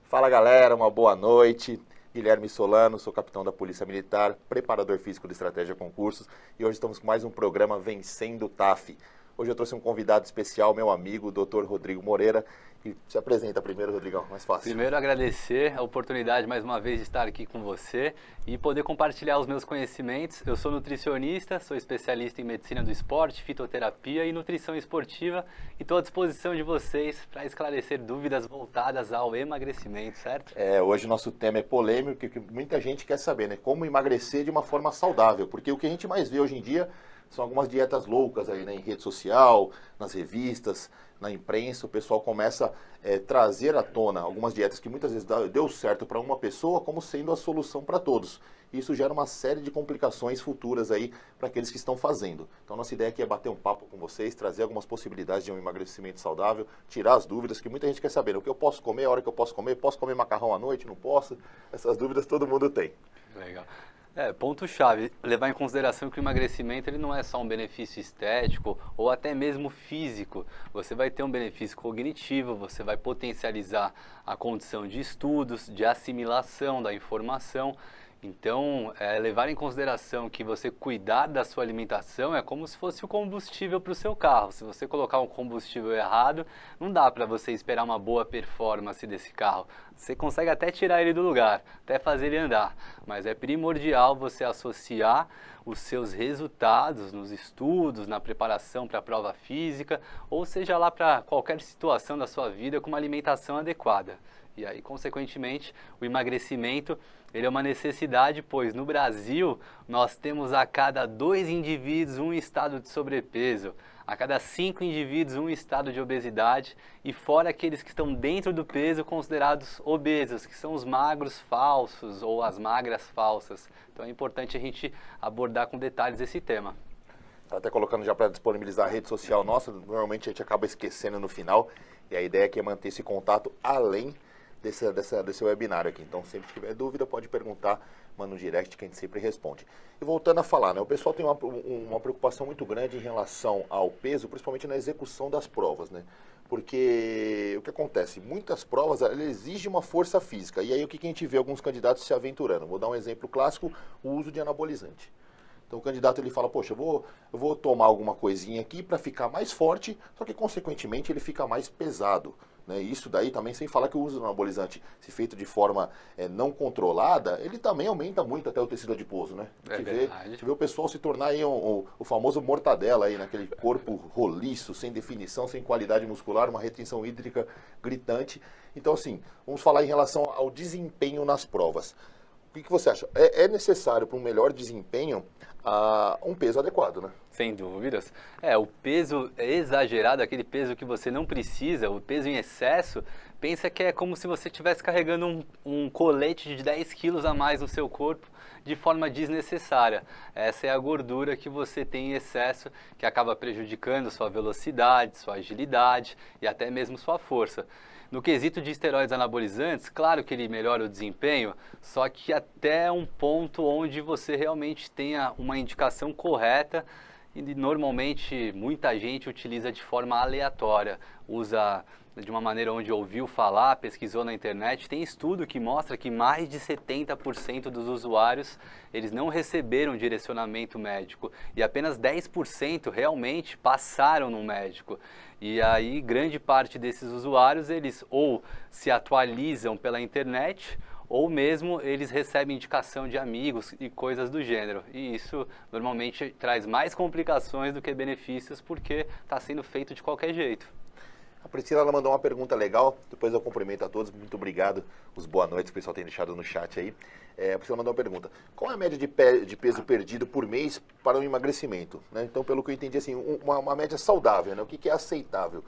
Fala galera, uma boa noite. Guilherme Solano, sou capitão da Polícia Militar, preparador físico de estratégia concursos e hoje estamos com mais um programa Vencendo o TAF. Hoje eu trouxe um convidado especial, meu amigo, o Dr. Rodrigo Moreira. E se apresenta primeiro, Rodrigão, mais fácil. Primeiro, agradecer a oportunidade mais uma vez de estar aqui com você e poder compartilhar os meus conhecimentos. Eu sou nutricionista, sou especialista em medicina do esporte, fitoterapia e nutrição esportiva e estou à disposição de vocês para esclarecer dúvidas voltadas ao emagrecimento, certo? Hoje o nosso tema é polêmico, porque muita gente quer saber, né? Como emagrecer de uma forma saudável, porque o que a gente mais vê hoje em dia são algumas dietas loucas aí, né, em rede social, nas revistas, na imprensa. O pessoal começa a trazer à tona algumas dietas que muitas vezes deu certo para uma pessoa como sendo a solução para todos. Isso gera uma série de complicações futuras aí para aqueles que estão fazendo. Então nossa ideia aqui é bater um papo com vocês, trazer algumas possibilidades de um emagrecimento saudável, tirar as dúvidas que muita gente quer saber. O que eu posso comer, a hora que eu posso comer macarrão à noite, não posso? Essas dúvidas todo mundo tem. Legal. Ponto-chave, levar em consideração que o emagrecimento ele não é só um benefício estético ou até mesmo físico. Você vai ter um benefício cognitivo, você vai potencializar a condição de estudos, de assimilação da informação. Então, levar em consideração que você cuidar da sua alimentação é como se fosse o combustível para o seu carro. Se você colocar um combustível errado, não dá para você esperar uma boa performance desse carro. Você consegue até tirar ele do lugar, até fazer ele andar, mas é primordial você associar os seus resultados nos estudos, na preparação para a prova física, ou seja lá para qualquer situação da sua vida com uma alimentação adequada. E aí, consequentemente, o emagrecimento ele é uma necessidade, pois no Brasil nós temos a cada 2 indivíduos um estado de sobrepeso, a cada 5 indivíduos um estado de obesidade e fora aqueles que estão dentro do peso considerados obesos, que são os magros falsos ou as magras falsas. Então é importante a gente abordar com detalhes esse tema. Tá até colocando já para disponibilizar a rede social nossa, normalmente a gente acaba esquecendo no final e a ideia aqui é manter esse contato além desse webinário aqui. Então, sempre que tiver dúvida, pode perguntar, manda um direct que a gente sempre responde. E voltando a falar, né, o pessoal tem uma preocupação muito grande em relação ao peso, principalmente na execução das provas, né? Porque o que acontece? Muitas provas exigem uma força física. E aí o que a gente vê alguns candidatos se aventurando? Vou dar um exemplo clássico, o uso de anabolizante. Então o candidato ele fala, poxa, eu vou tomar alguma coisinha aqui para ficar mais forte, só que consequentemente ele fica mais pesado. Né? Isso daí também sem falar que o uso do anabolizante, se feito de forma não controlada, ele também aumenta muito até o tecido adiposo. Né? A gente vê o pessoal se tornar aí o famoso mortadela, aí, naquele corpo roliço, sem definição, sem qualidade muscular, uma retenção hídrica gritante. Então assim, vamos falar em relação ao desempenho nas provas. O que você acha? É necessário para um melhor desempenho um peso adequado, né? Sem dúvidas. O peso exagerado, aquele peso que você não precisa, o peso em excesso, pensa que é como se você estivesse carregando um colete de 10 quilos a mais no seu corpo de forma desnecessária. Essa é a gordura que você tem em excesso, que acaba prejudicando sua velocidade, sua agilidade e até mesmo sua força. No quesito de esteroides anabolizantes, claro que ele melhora o desempenho, só que até um ponto onde você realmente tenha uma indicação correta e normalmente muita gente utiliza de forma aleatória, usa de uma maneira onde ouviu falar, pesquisou na internet. Tem estudo que mostra que mais de 70% dos usuários eles não receberam direcionamento médico e apenas 10% realmente passaram no médico. E aí grande parte desses usuários eles ou se atualizam pela internet ou mesmo eles recebem indicação de amigos e coisas do gênero. E isso normalmente traz mais complicações do que benefícios porque está sendo feito de qualquer jeito. A Priscila ela mandou uma pergunta legal, depois eu cumprimento a todos, muito obrigado, os boa noites que o pessoal tem deixado no chat aí. A Priscila mandou uma pergunta, qual é a média de peso perdido por mês para um emagrecimento? Né? Então, pelo que eu entendi, assim, uma média saudável, né? O que é aceitável?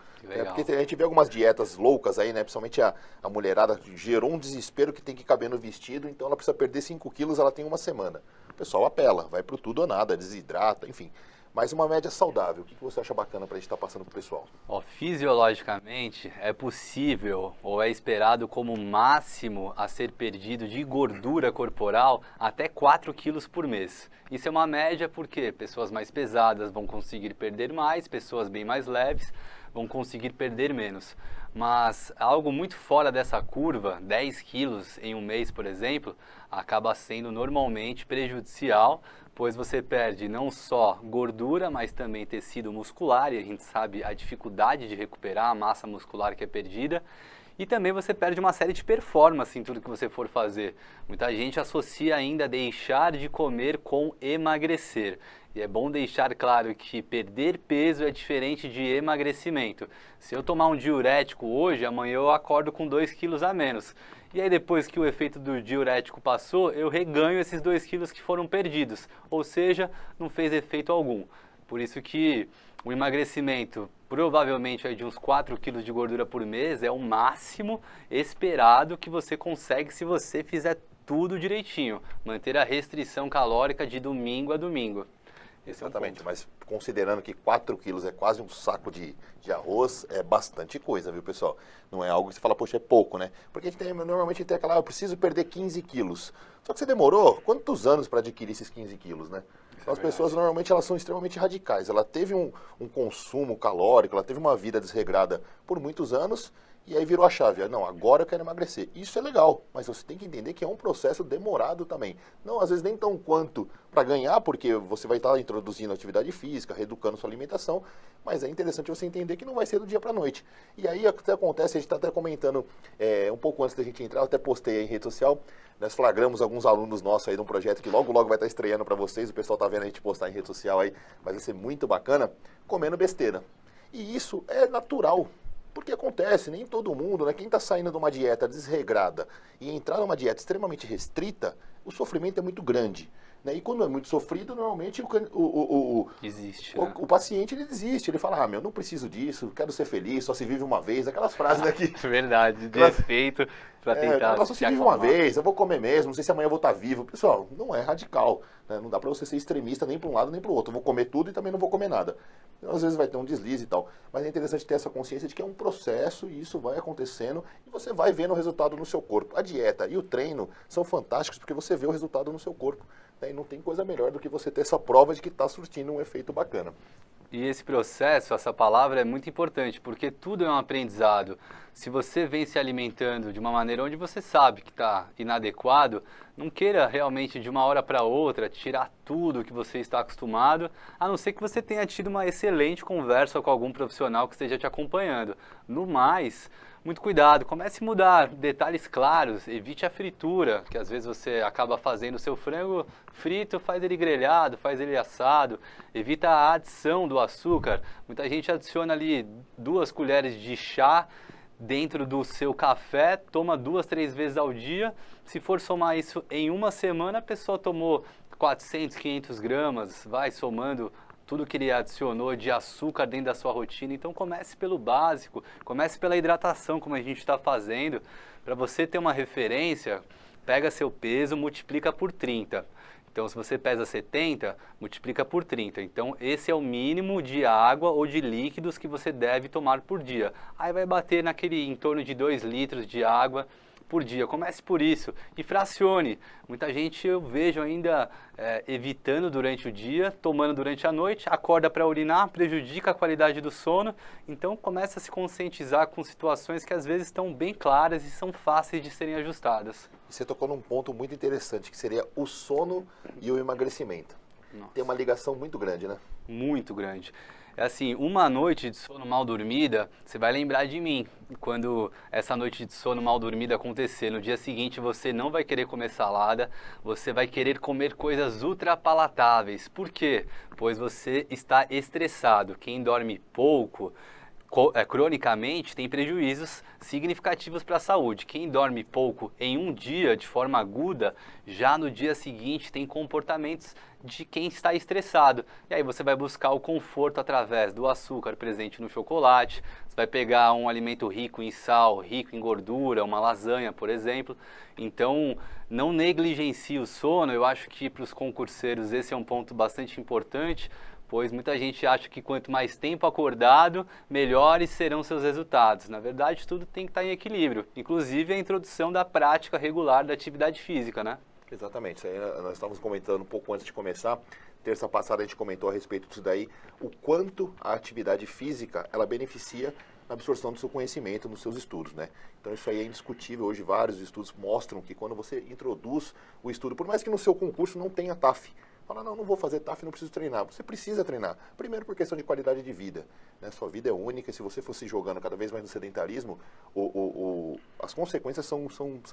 Porque a gente vê algumas dietas loucas aí, né? Principalmente a mulherada gerou um desespero que tem que caber no vestido, então ela precisa perder 5 quilos, ela tem uma semana. O pessoal apela, vai pro tudo ou nada, desidrata, enfim. Mas uma média saudável, o que você acha bacana para a gente estar passando para o pessoal? Ó, fisiologicamente, é possível ou é esperado como máximo a ser perdido de gordura corporal até 4 quilos por mês. Isso é uma média porque pessoas mais pesadas vão conseguir perder mais, pessoas bem mais leves vão conseguir perder menos. Mas algo muito fora dessa curva, 10 quilos em um mês, por exemplo, acaba sendo normalmente prejudicial, pois você perde não só gordura, mas também tecido muscular, e a gente sabe a dificuldade de recuperar a massa muscular que é perdida. E também você perde uma série de performance em tudo que você for fazer. Muita gente associa ainda deixar de comer com emagrecer. E é bom deixar claro que perder peso é diferente de emagrecimento. Se eu tomar um diurético hoje, amanhã eu acordo com 2 quilos a menos. E aí depois que o efeito do diurético passou, eu reganho esses 2 quilos que foram perdidos. Ou seja, não fez efeito algum. Por isso que o emagrecimento, provavelmente de uns 4 quilos de gordura por mês, é o máximo esperado que você consegue se você fizer tudo direitinho. Manter a restrição calórica de domingo a domingo. Esse Exatamente, mas considerando que 4 quilos é quase um saco de arroz, é bastante coisa, viu, pessoal? Não é algo que você fala, poxa, é pouco, né? Porque normalmente tem aquela, eu preciso perder 15 quilos. Só que você demorou quantos anos para adquirir esses 15 quilos, né? Então, as pessoas, normalmente, elas são extremamente radicais. Ela teve um consumo calórico, ela teve uma vida desregrada por muitos anos, e aí virou a chave. Não, agora eu quero emagrecer. Isso é legal, mas você tem que entender que é um processo demorado também. Não, às vezes, nem tão quanto para ganhar, porque você vai estar introduzindo atividade física, reeducando sua alimentação, mas é interessante você entender que não vai ser do dia para a noite. E aí, até acontece, a gente está até comentando, um pouco antes da gente entrar, eu até postei aí em rede social, nós flagramos alguns alunos nossos aí de um projeto que logo vai estar estreando para vocês, o pessoal está vendo a gente postar em rede social aí, mas vai ser muito bacana, comendo besteira. E isso é natural. Porque acontece, nem todo mundo, né? Quem está saindo de uma dieta desregrada e entrar numa dieta extremamente restrita, o sofrimento é muito grande. Né? E quando é muito sofrido, normalmente o paciente ele desiste. Ele fala, não preciso disso, quero ser feliz, só se vive uma vez. Aquelas frases daqui. Verdade, desfeito para tentar só se vive uma vez, eu vou comer mesmo, não sei se amanhã eu vou estar vivo. Pessoal, não é radical. Né? Não dá para você ser extremista nem para um lado nem para o outro. Eu vou comer tudo e também não vou comer nada. Então, às vezes vai ter um deslize e tal. Mas é interessante ter essa consciência de que é um processo e isso vai acontecendo e você vai vendo o resultado no seu corpo. A dieta e o treino são fantásticos porque você vê o resultado no seu corpo. Né? E não tem coisa melhor do que você ter essa prova de que está surtindo um efeito bacana. E esse processo, essa palavra é muito importante, porque tudo é um aprendizado. Se você vem se alimentando de uma maneira onde você sabe que está inadequado, não queira realmente de uma hora para outra tirar tudo que você está acostumado, a não ser que você tenha tido uma excelente conversa com algum profissional que esteja te acompanhando. No mais, muito cuidado, comece a mudar detalhes claros, evite a fritura, que às vezes você acaba fazendo o seu frango frito, faz ele grelhado, faz ele assado, evita a adição do açúcar. Muita gente adiciona ali 2 colheres de chá dentro do seu café, toma 2, 3 vezes ao dia. Se for somar isso em uma semana, a pessoa tomou 400, 500 gramas, vai somando tudo que ele adicionou de açúcar dentro da sua rotina. Então comece pelo básico, comece pela hidratação, como a gente está fazendo. Para você ter uma referência, pega seu peso, multiplica por 30. Então se você pesa 70, multiplica por 30. Então esse é o mínimo de água ou de líquidos que você deve tomar por dia. Aí vai bater naquele em torno de 2 litros de água por dia. Comece por isso e fracione. Muita gente eu vejo ainda evitando durante o dia, tomando durante a noite, acorda para urinar, prejudica a qualidade do sono. Então começa a se conscientizar com situações que às vezes estão bem claras e são fáceis de serem ajustadas. E você tocou num ponto muito interessante, que seria o sono e o emagrecimento. Nossa. Tem uma ligação muito grande, né? Muito grande. É assim, uma noite de sono mal dormida, você vai lembrar de mim. Quando essa noite de sono mal dormida acontecer, no dia seguinte você não vai querer comer salada, você vai querer comer coisas ultrapalatáveis. Por quê? Pois você está estressado. Quem dorme pouco, cronicamente, tem prejuízos significativos para a saúde. Quem dorme pouco em um dia, de forma aguda, já no dia seguinte tem comportamentos de quem está estressado. E aí você vai buscar o conforto através do açúcar presente no chocolate, você vai pegar um alimento rico em sal, rico em gordura, uma lasanha, por exemplo. Então, não negligencie o sono. Eu acho que para os concurseiros esse é um ponto bastante importante, pois muita gente acha que quanto mais tempo acordado, melhores serão seus resultados. Na verdade, tudo tem que estar em equilíbrio, inclusive a introdução da prática regular da atividade física, né? Exatamente, isso aí nós estávamos comentando um pouco antes de começar. Terça passada a gente comentou a respeito disso daí, o quanto a atividade física, ela beneficia na absorção do seu conhecimento nos seus estudos, né? Então isso aí é indiscutível, hoje vários estudos mostram que quando você introduz o estudo, por mais que no seu concurso não tenha TAF, fala, não vou fazer TAF, não preciso treinar. Você precisa treinar. Primeiro por questão de qualidade de vida, né? Sua vida é única e se você fosse jogando cada vez mais no sedentarismo, as consequências são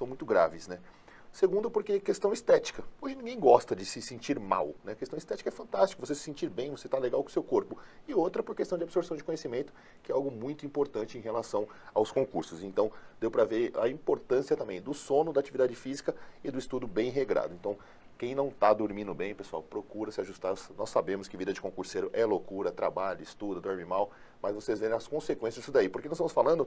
muito graves, né? Segundo, porque questão estética. Hoje ninguém gosta de se sentir mal, né? A questão estética é fantástica, você se sentir bem, você está legal com o seu corpo. E outra por questão de absorção de conhecimento, que é algo muito importante em relação aos concursos. Então, deu para ver a importância também do sono, da atividade física e do estudo bem regrado. Então, quem não está dormindo bem, pessoal, procura se ajustar. Nós sabemos que vida de concurseiro é loucura, trabalha, estuda, dorme mal, mas vocês verem as consequências disso daí. Porque nós estamos falando,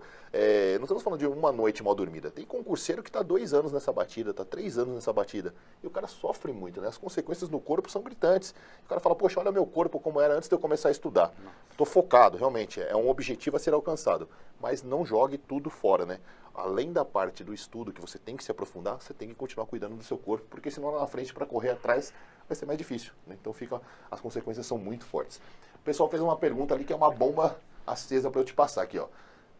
não estamos falando de uma noite mal dormida. Tem concurseiro que está 2 anos nessa batida, está 3 anos nessa batida. E o cara sofre muito, né? As consequências no corpo são gritantes. O cara fala, poxa, olha meu corpo como era antes de eu começar a estudar. Estou focado, realmente, é um objetivo a ser alcançado. Mas não jogue tudo fora, né? Além da parte do estudo que você tem que se aprofundar, você tem que continuar cuidando do seu corpo, porque senão lá na frente, para correr atrás, vai ser mais difícil, né? Então as consequências são muito fortes. O pessoal fez uma pergunta ali que é uma bomba acesa para eu te passar aqui, ó.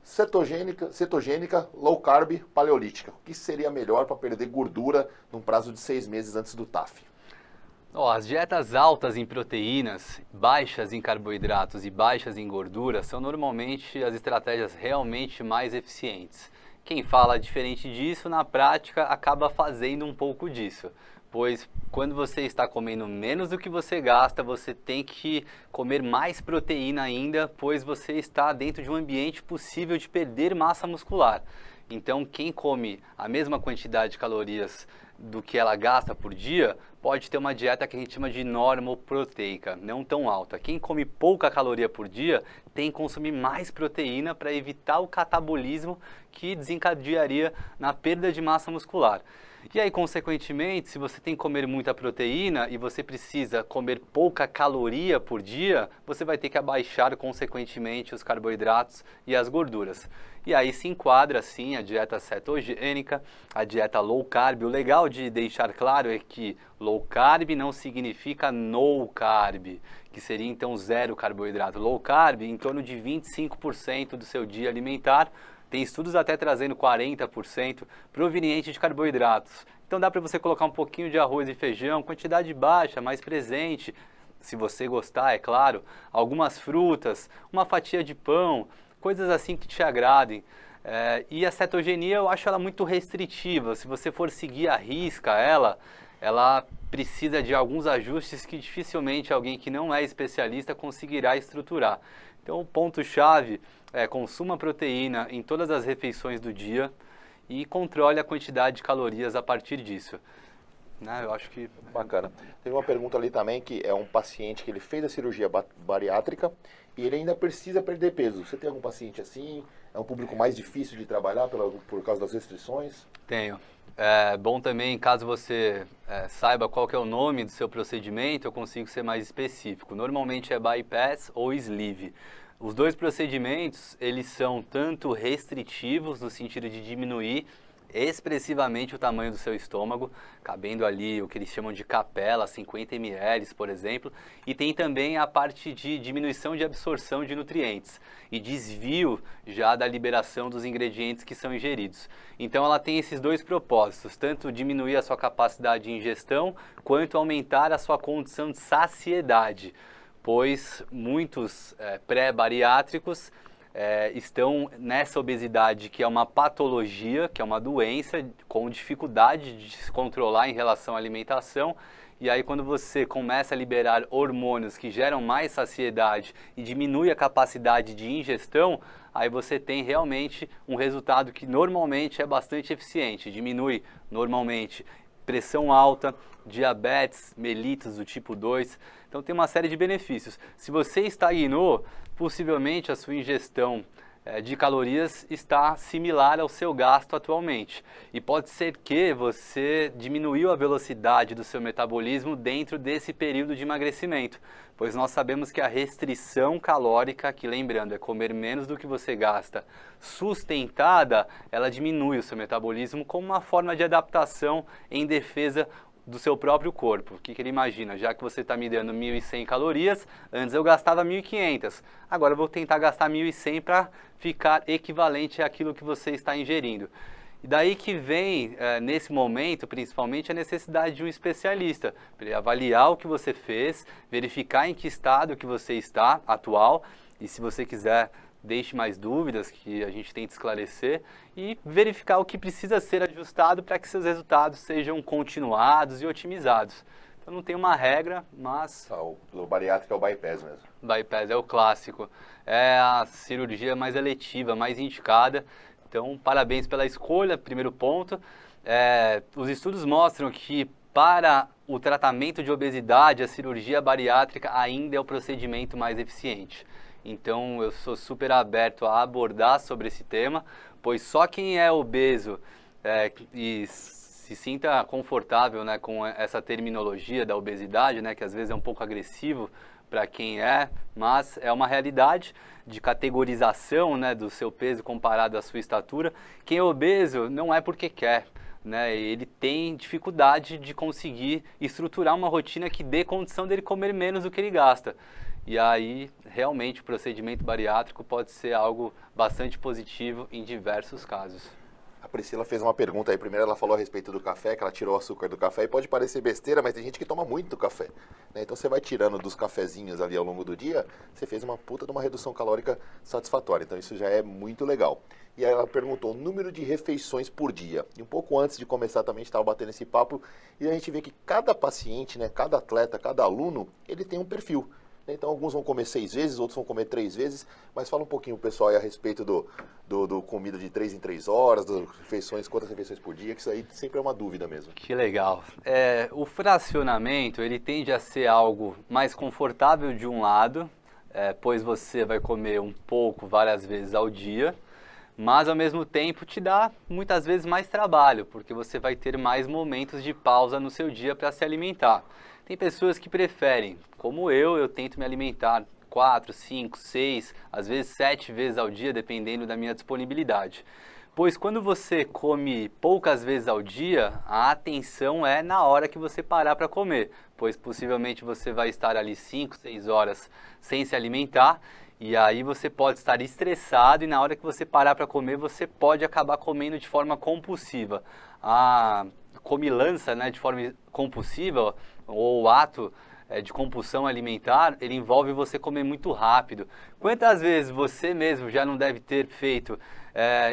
Cetogênica, low carb, paleolítica. O que seria melhor para perder gordura num prazo de 6 meses antes do TAF? As dietas altas em proteínas, baixas em carboidratos e baixas em gordura são normalmente as estratégias realmente mais eficientes. Quem fala diferente disso, na prática, acaba fazendo um pouco disso. Pois quando você está comendo menos do que você gasta, você tem que comer mais proteína ainda, pois você está dentro de um ambiente possível de perder massa muscular. Então, quem come a mesma quantidade de calorias do que ela gasta por dia, pode ter uma dieta que a gente chama de normoproteica, não tão alta. Quem come pouca caloria por dia tem que consumir mais proteína para evitar o catabolismo que desencadearia na perda de massa muscular. E aí, consequentemente, se você tem que comer muita proteína e você precisa comer pouca caloria por dia, você vai ter que abaixar, consequentemente, os carboidratos e as gorduras. E aí se enquadra, sim, a dieta cetogênica, a dieta low carb. O legal de deixar claro é que low carb não significa no carb, que seria então zero carboidrato. Low carb, em torno de 25% do seu dia alimentar. Tem estudos até trazendo 40% proveniente de carboidratos. Então dá para você colocar um pouquinho de arroz e feijão, quantidade baixa, mais presente, se você gostar, é claro, algumas frutas, uma fatia de pão, coisas assim que te agradem. E a cetogenia eu acho ela muito restritiva. Se você for seguir à risca ela precisa de alguns ajustes que dificilmente alguém que não é especialista conseguirá estruturar. Então o ponto-chave é consuma proteína em todas as refeições do dia e controle a quantidade de calorias a partir disso. Né? Eu acho que... Bacana. Teve uma pergunta ali também que é um paciente que ele fez a cirurgia bariátrica e ele ainda precisa perder peso. Você tem algum paciente assim? É um público mais difícil de trabalhar por causa das restrições? Tenho. É bom também, caso você saiba qual que é o nome do seu procedimento, eu consigo ser mais específico. Normalmente é bypass ou sleeve. Os dois procedimentos, eles são tanto restritivos, no sentido de diminuir expressivamente o tamanho do seu estômago, cabendo ali o que eles chamam de capela, 50 ml, por exemplo, e tem também a parte de diminuição de absorção de nutrientes e desvio já da liberação dos ingredientes que são ingeridos. Então ela tem esses dois propósitos, tanto diminuir a sua capacidade de ingestão, quanto aumentar a sua condição de saciedade, pois muitos pré-bariátricos estão nessa obesidade que é uma patologia, que é uma doença com dificuldade de se controlar em relação à alimentação. E aí quando você começa a liberar hormônios que geram mais saciedade e diminui a capacidade de ingestão, aí você tem realmente um resultado que normalmente é bastante eficiente. Diminui normalmente pressão alta, diabetes, mellitus do tipo 2. Então tem uma série de benefícios. Se você estagnou, possivelmente a sua ingestão de calorias está similar ao seu gasto atualmente. E pode ser que você diminuiu a velocidade do seu metabolismo dentro desse período de emagrecimento, pois nós sabemos que a restrição calórica, que lembrando é comer menos do que você gasta, sustentada, ela diminui o seu metabolismo como uma forma de adaptação em defesa do seu próprio corpo. O que ele imagina? Já que você está me dando 1.100 calorias, antes eu gastava 1.500, agora eu vou tentar gastar 1.100 para ficar equivalente àquilo que você está ingerindo. E daí que vem, nesse momento, principalmente, a necessidade de um especialista, para ele avaliar o que você fez, verificar em que estado que você está atual, e se você quiser, deixe mais dúvidas que a gente tenta esclarecer e verificar o que precisa ser ajustado para que seus resultados sejam continuados e otimizados. Então não tem uma regra, mas... O bariátrico é o bypass mesmo. Bypass é o clássico, é a cirurgia mais eletiva, mais indicada. Então parabéns pela escolha, primeiro ponto. Os estudos mostram que para o tratamento de obesidade, a cirurgia bariátrica ainda é o procedimento mais eficiente. Então eu sou super aberto a abordar sobre esse tema, pois só quem é obeso e se sinta confortável, né, com essa terminologia da obesidade, né, que às vezes é um pouco agressivo para quem mas é uma realidade de categorização, né, do seu peso comparado à sua estatura. Quem é obeso não é porque quer, né, ele tem dificuldade de conseguir estruturar uma rotina que dê condição dele comer menos do que ele gasta. E aí, realmente, o procedimento bariátrico pode ser algo bastante positivo em diversos casos. A Priscila fez uma pergunta aí. Primeiro ela falou a respeito do café, que ela tirou o açúcar do café. E pode parecer besteira, mas tem gente que toma muito café, né? Então você vai tirando dos cafezinhos ali ao longo do dia, você fez uma puta de uma redução calórica satisfatória. Então isso já é muito legal. E aí ela perguntou o número de refeições por dia. E um pouco antes de começar também a gente estava batendo esse papo. E a gente vê que cada paciente, né, cada atleta, cada aluno, ele tem um perfil. Então alguns vão comer 6 vezes, outros vão comer 3 vezes, mas fala um pouquinho, pessoal, aí a respeito do comida de 3 em 3 horas, das refeições, quantas refeições por dia, que isso aí sempre é uma dúvida mesmo. Que legal. O fracionamento, ele tende a ser algo mais confortável de um lado, pois você vai comer um pouco várias vezes ao dia, mas ao mesmo tempo te dá muitas vezes mais trabalho, porque você vai ter mais momentos de pausa no seu dia para se alimentar. Tem pessoas que preferem, como eu tento me alimentar 4, 5, 6, às vezes 7 vezes ao dia, dependendo da minha disponibilidade. Pois quando você come poucas vezes ao dia, a atenção é na hora que você parar para comer, pois possivelmente você vai estar ali 5, 6 horas sem se alimentar, e aí você pode estar estressado e na hora que você parar para comer, você pode acabar comendo de forma compulsiva. A comilança, né, de forma compulsiva, ou o ato de compulsão alimentar, ele envolve você comer muito rápido. Quantas vezes você mesmo já não deve ter feito,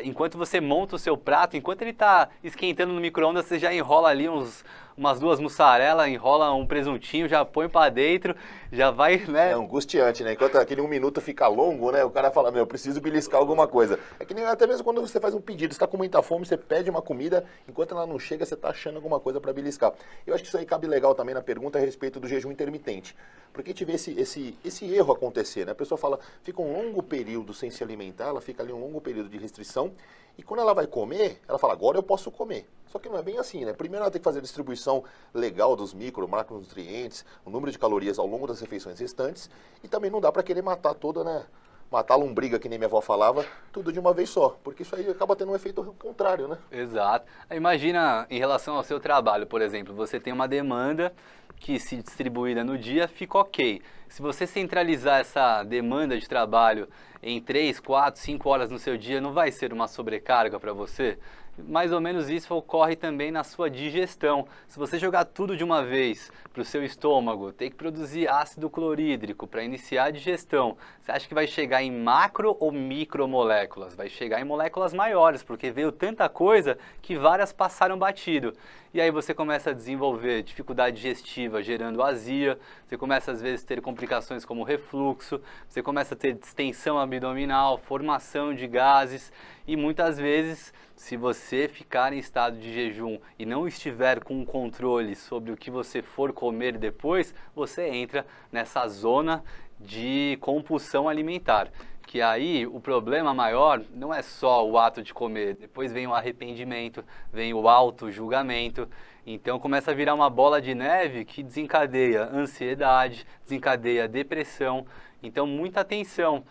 enquanto você monta o seu prato, enquanto ele está esquentando no micro-ondas, você já enrola ali umas 2 mussarela, enrola um presuntinho, já põe para dentro, já vai, né? É angustiante, né? Enquanto aquele 1 minuto fica longo, né? O cara fala, eu preciso beliscar alguma coisa. É que nem até mesmo quando você faz um pedido, você está com muita fome, você pede uma comida, enquanto ela não chega, você está achando alguma coisa para beliscar. Eu acho que isso aí cabe legal também na pergunta a respeito do jejum intermitente. Porque a gente vê esse erro acontecer, né? A pessoa fala, fica um longo período sem se alimentar, ela fica ali um longo período de restrição, e quando ela vai comer, ela fala, agora eu posso comer. Só que não é bem assim, né? Primeiro ela tem que fazer a distribuição legal dos macronutrientes, o número de calorias ao longo das refeições restantes, e também não dá para querer matar toda, né? Matar a lombriga, que nem minha avó falava, tudo de uma vez só, porque isso aí acaba tendo um efeito contrário, né? Exato. Imagina, em relação ao seu trabalho, por exemplo, você tem uma demanda que, se distribuída no dia, fica ok. Se você centralizar essa demanda de trabalho em 3, 4, 5 horas no seu dia, não vai ser uma sobrecarga para você? Mais ou menos isso ocorre também na sua digestão. Se você jogar tudo de uma vez para o seu estômago, tem que produzir ácido clorídrico para iniciar a digestão. Você acha que vai chegar em macro ou micromoléculas? Vai chegar em moléculas maiores, porque veio tanta coisa que várias passaram batido. E aí você começa a desenvolver dificuldade digestiva, gerando azia, você começa às vezes a ter complicações como refluxo, você começa a ter distensão abdominal, formação de gases e muitas vezes, se você ficar em estado de jejum e não estiver com um controle sobre o que você for comer depois, você entra nessa zona de compulsão alimentar, que aí o problema maior não é só o ato de comer, depois vem o arrependimento, vem o auto-julgamento, então começa a virar uma bola de neve que desencadeia ansiedade, desencadeia depressão, então muita atenção,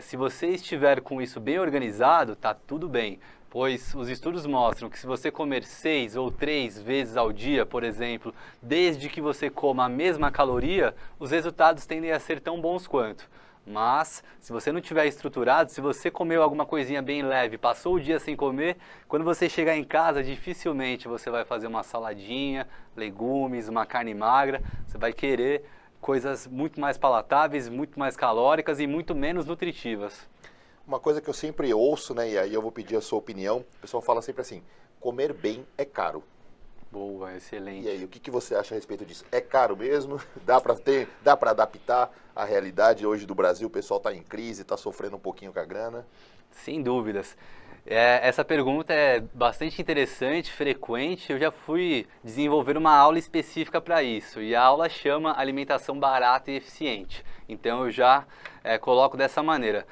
se você estiver com isso bem organizado, tá tudo bem, pois os estudos mostram que se você comer 6 ou 3 vezes ao dia, por exemplo, desde que você coma a mesma caloria, os resultados tendem a ser tão bons quanto. Mas, se você não tiver estruturado, se você comeu alguma coisinha bem leve, passou o dia sem comer, quando você chegar em casa, dificilmente você vai fazer uma saladinha, legumes, uma carne magra, você vai querer coisas muito mais palatáveis, muito mais calóricas e muito menos nutritivas. Uma coisa que eu sempre ouço, né, e aí eu vou pedir a sua opinião, o pessoal fala sempre assim, comer bem é caro. Boa, excelente. E aí, o que você acha a respeito disso? É caro mesmo? Dá para adaptar à realidade hoje do Brasil? O pessoal está em crise, está sofrendo um pouquinho com a grana? Sem dúvidas. Essa pergunta é bastante interessante, frequente. Eu já fui desenvolver uma aula específica para isso. E a aula chama Alimentação Barata e Eficiente. Então eu já coloco dessa maneira.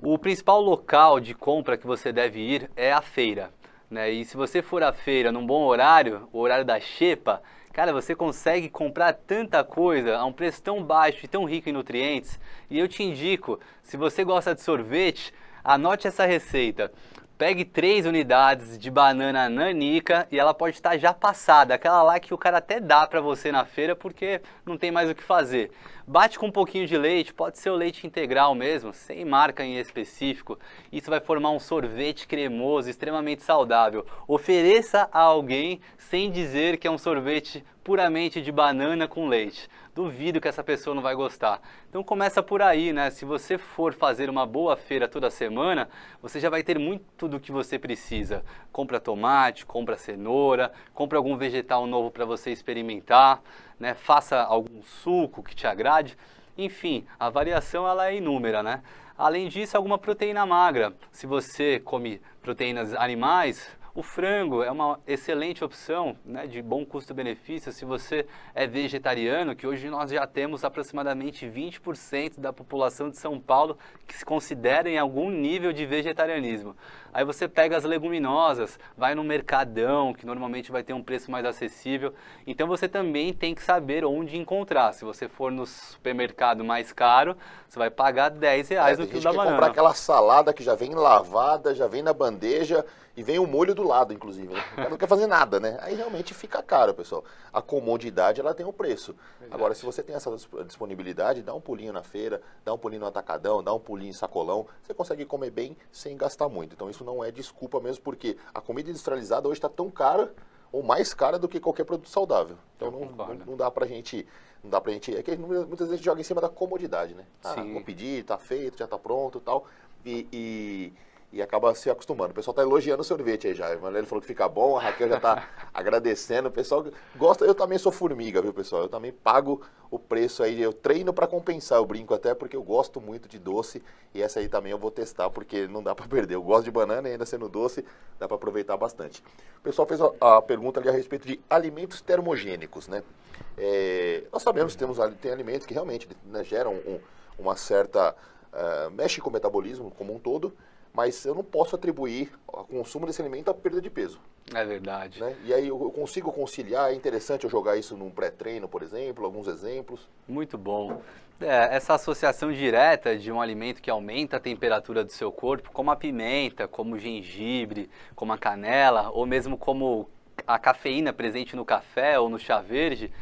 O principal local de compra que você deve ir é a feira. Né? E se você for à feira num bom horário, o horário da xepa, cara, você consegue comprar tanta coisa a um preço tão baixo e tão rico em nutrientes. E eu te indico, se você gosta de sorvete, anote essa receita. Pegue 3 unidades de banana nanica e ela pode estar já passada, aquela lá que o cara até dá para você na feira porque não tem mais o que fazer. Bate com um pouquinho de leite, pode ser o leite integral mesmo, sem marca em específico. Isso vai formar um sorvete cremoso, extremamente saudável. Ofereça a alguém sem dizer que é um sorvete puramente de banana com leite. Duvido que essa pessoa não vai gostar. Então começa por aí, né? Se você for fazer uma boa feira toda semana, você já vai ter muito do que você precisa. Compra tomate, compra cenoura, compra algum vegetal novo para você experimentar, né? Faça algum suco que te agrade. Enfim, a variação ela é inúmera, né? Além disso, alguma proteína magra. Se você come proteínas animais, o frango é uma excelente opção, né, de bom custo-benefício. Se você é vegetariano, que hoje nós já temos aproximadamente 20% da população de São Paulo que se considera em algum nível de vegetarianismo. Aí você pega as leguminosas, vai no mercadão, que normalmente vai ter um preço mais acessível. Então você também tem que saber onde encontrar. Se você for no supermercado mais caro, você vai pagar R$10 no quilo da banana. Comprar aquela salada que já vem lavada, já vem na bandeja e vem o molho do lado, inclusive. Né? O cara não quer fazer nada, né? Aí realmente fica caro, pessoal. A comodidade, ela tem um preço. Verdade. Agora, se você tem essa disponibilidade, dá um pulinho na feira, dá um pulinho no atacadão, dá um pulinho em sacolão, você consegue comer bem sem gastar muito. Então isso não é desculpa mesmo, porque a comida industrializada hoje está tão cara, ou mais cara do que qualquer produto saudável. Então não dá pra gente... Não dá pra gente... É que muitas vezes a gente joga em cima da comodidade, né? Ah, vou pedir, tá feito, já tá pronto e tal. E acaba se acostumando. O pessoal tá elogiando o sorvete aí já. Ele falou que fica bom, a Raquel já tá agradecendo. O pessoal gosta, eu também sou formiga, viu, pessoal? Eu também pago o preço aí, eu treino para compensar, eu brinco até porque eu gosto muito de doce e essa aí também eu vou testar porque não dá para perder. Eu gosto de banana e ainda sendo doce, dá para aproveitar bastante. O pessoal fez a pergunta ali a respeito de alimentos termogênicos, né? Nós sabemos que tem alimentos que realmente, né, geram uma certa... mexe com o metabolismo como um todo, mas eu não posso atribuir o consumo desse alimento à perda de peso. É verdade. Né? E aí eu consigo conciliar, é interessante eu jogar isso num pré-treino, por exemplo, alguns exemplos. Muito bom. Essa associação direta de um alimento que aumenta a temperatura do seu corpo, como a pimenta, como o gengibre, como a canela, ou mesmo como a cafeína presente no café ou no chá verde,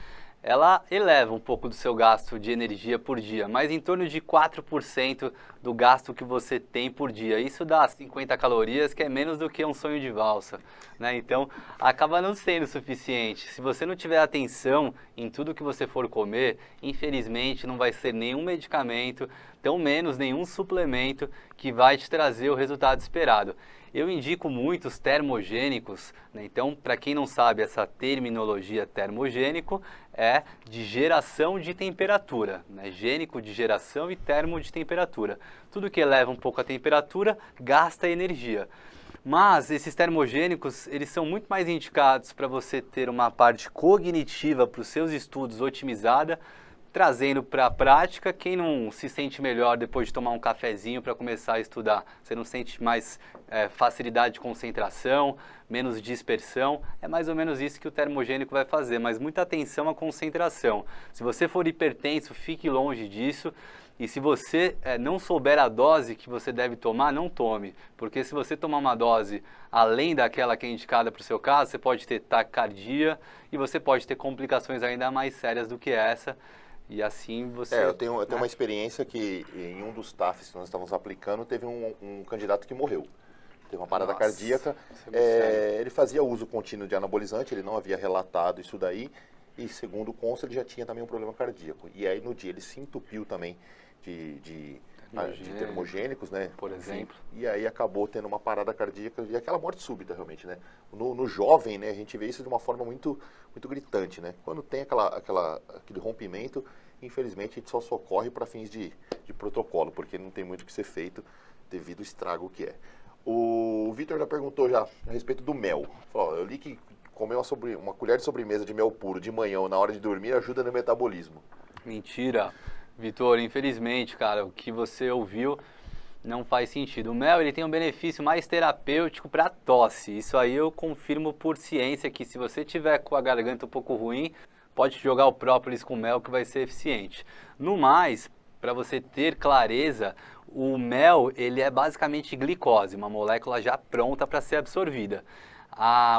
ela eleva um pouco do seu gasto de energia por dia, mas em torno de 4% do gasto que você tem por dia. Isso dá 50 calorias, que é menos do que um sonho de valsa, né? Então, acaba não sendo suficiente. Se você não tiver atenção em tudo que você for comer, infelizmente não vai ser nenhum medicamento, tão menos nenhum suplemento que vai te trazer o resultado esperado. Eu indico muitos termogênicos, né? Então, para quem não sabe, essa terminologia termogênico é de geração de temperatura, né? Gênico de geração e termo de temperatura. Tudo que eleva um pouco a temperatura gasta energia. Mas esses termogênicos, eles são muito mais indicados para você ter uma parte cognitiva para os seus estudos otimizada, trazendo para a prática, quem não se sente melhor depois de tomar um cafezinho para começar a estudar? Você não sente mais facilidade de concentração, menos dispersão? É mais ou menos isso que o termogênico vai fazer, mas muita atenção à concentração. Se você for hipertenso, fique longe disso. E se você não souber a dose que você deve tomar, não tome. Porque se você tomar uma dose além daquela que é indicada para o seu caso, você pode ter taquicardia e você pode ter complicações ainda mais sérias do que essa. E assim você... eu tenho uma experiência que em um dos TAFs que nós estávamos aplicando, teve um candidato que morreu. Teve uma parada cardíaca. Ele fazia uso contínuo de anabolizante, ele não havia relatado isso daí. E segundo consta, ele já tinha também um problema cardíaco. E aí no dia ele se entupiu também de termogênicos, né? Por exemplo. Enfim, e aí acabou tendo uma parada cardíaca e aquela morte súbita, realmente, né? No jovem, né, a gente vê isso de uma forma muito gritante, né? Quando tem aquele rompimento, infelizmente a gente só socorre para fins de protocolo, porque não tem muito o que ser feito devido ao estrago que é. O Vitor já perguntou já a respeito do mel. Falou, eu li que comer uma colher de sobremesa de mel puro de manhã ou na hora de dormir ajuda no metabolismo. Mentira. Vitor, infelizmente, cara, o que você ouviu não faz sentido. O mel, ele tem um benefício mais terapêutico para tosse. Isso aí eu confirmo por ciência que se você tiver com a garganta um pouco ruim, pode jogar o própolis com mel que vai ser eficiente. No mais, para você ter clareza, o mel, ele é basicamente glicose, uma molécula já pronta para ser absorvida.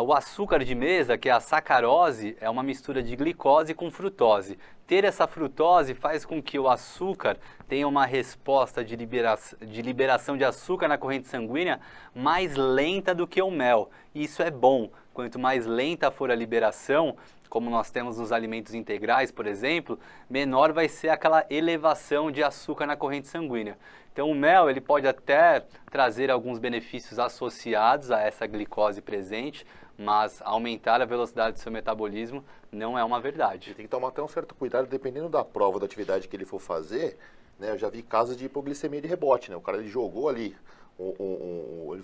O açúcar de mesa, que é a sacarose, é uma mistura de glicose com frutose. Ter essa frutose faz com que o açúcar tenha uma resposta de liberação de açúcar na corrente sanguínea mais lenta do que o mel. E isso é bom. Quanto mais lenta for a liberação, como nós temos nos alimentos integrais, por exemplo, menor vai ser aquela elevação de açúcar na corrente sanguínea. Então o mel, ele pode até trazer alguns benefícios associados a essa glicose presente, mas aumentar a velocidade do seu metabolismo não é uma verdade. Tem que tomar até um certo cuidado, dependendo da prova, da atividade que ele for fazer, né? Eu já vi casos de hipoglicemia de rebote, né? O cara ele jogou ali,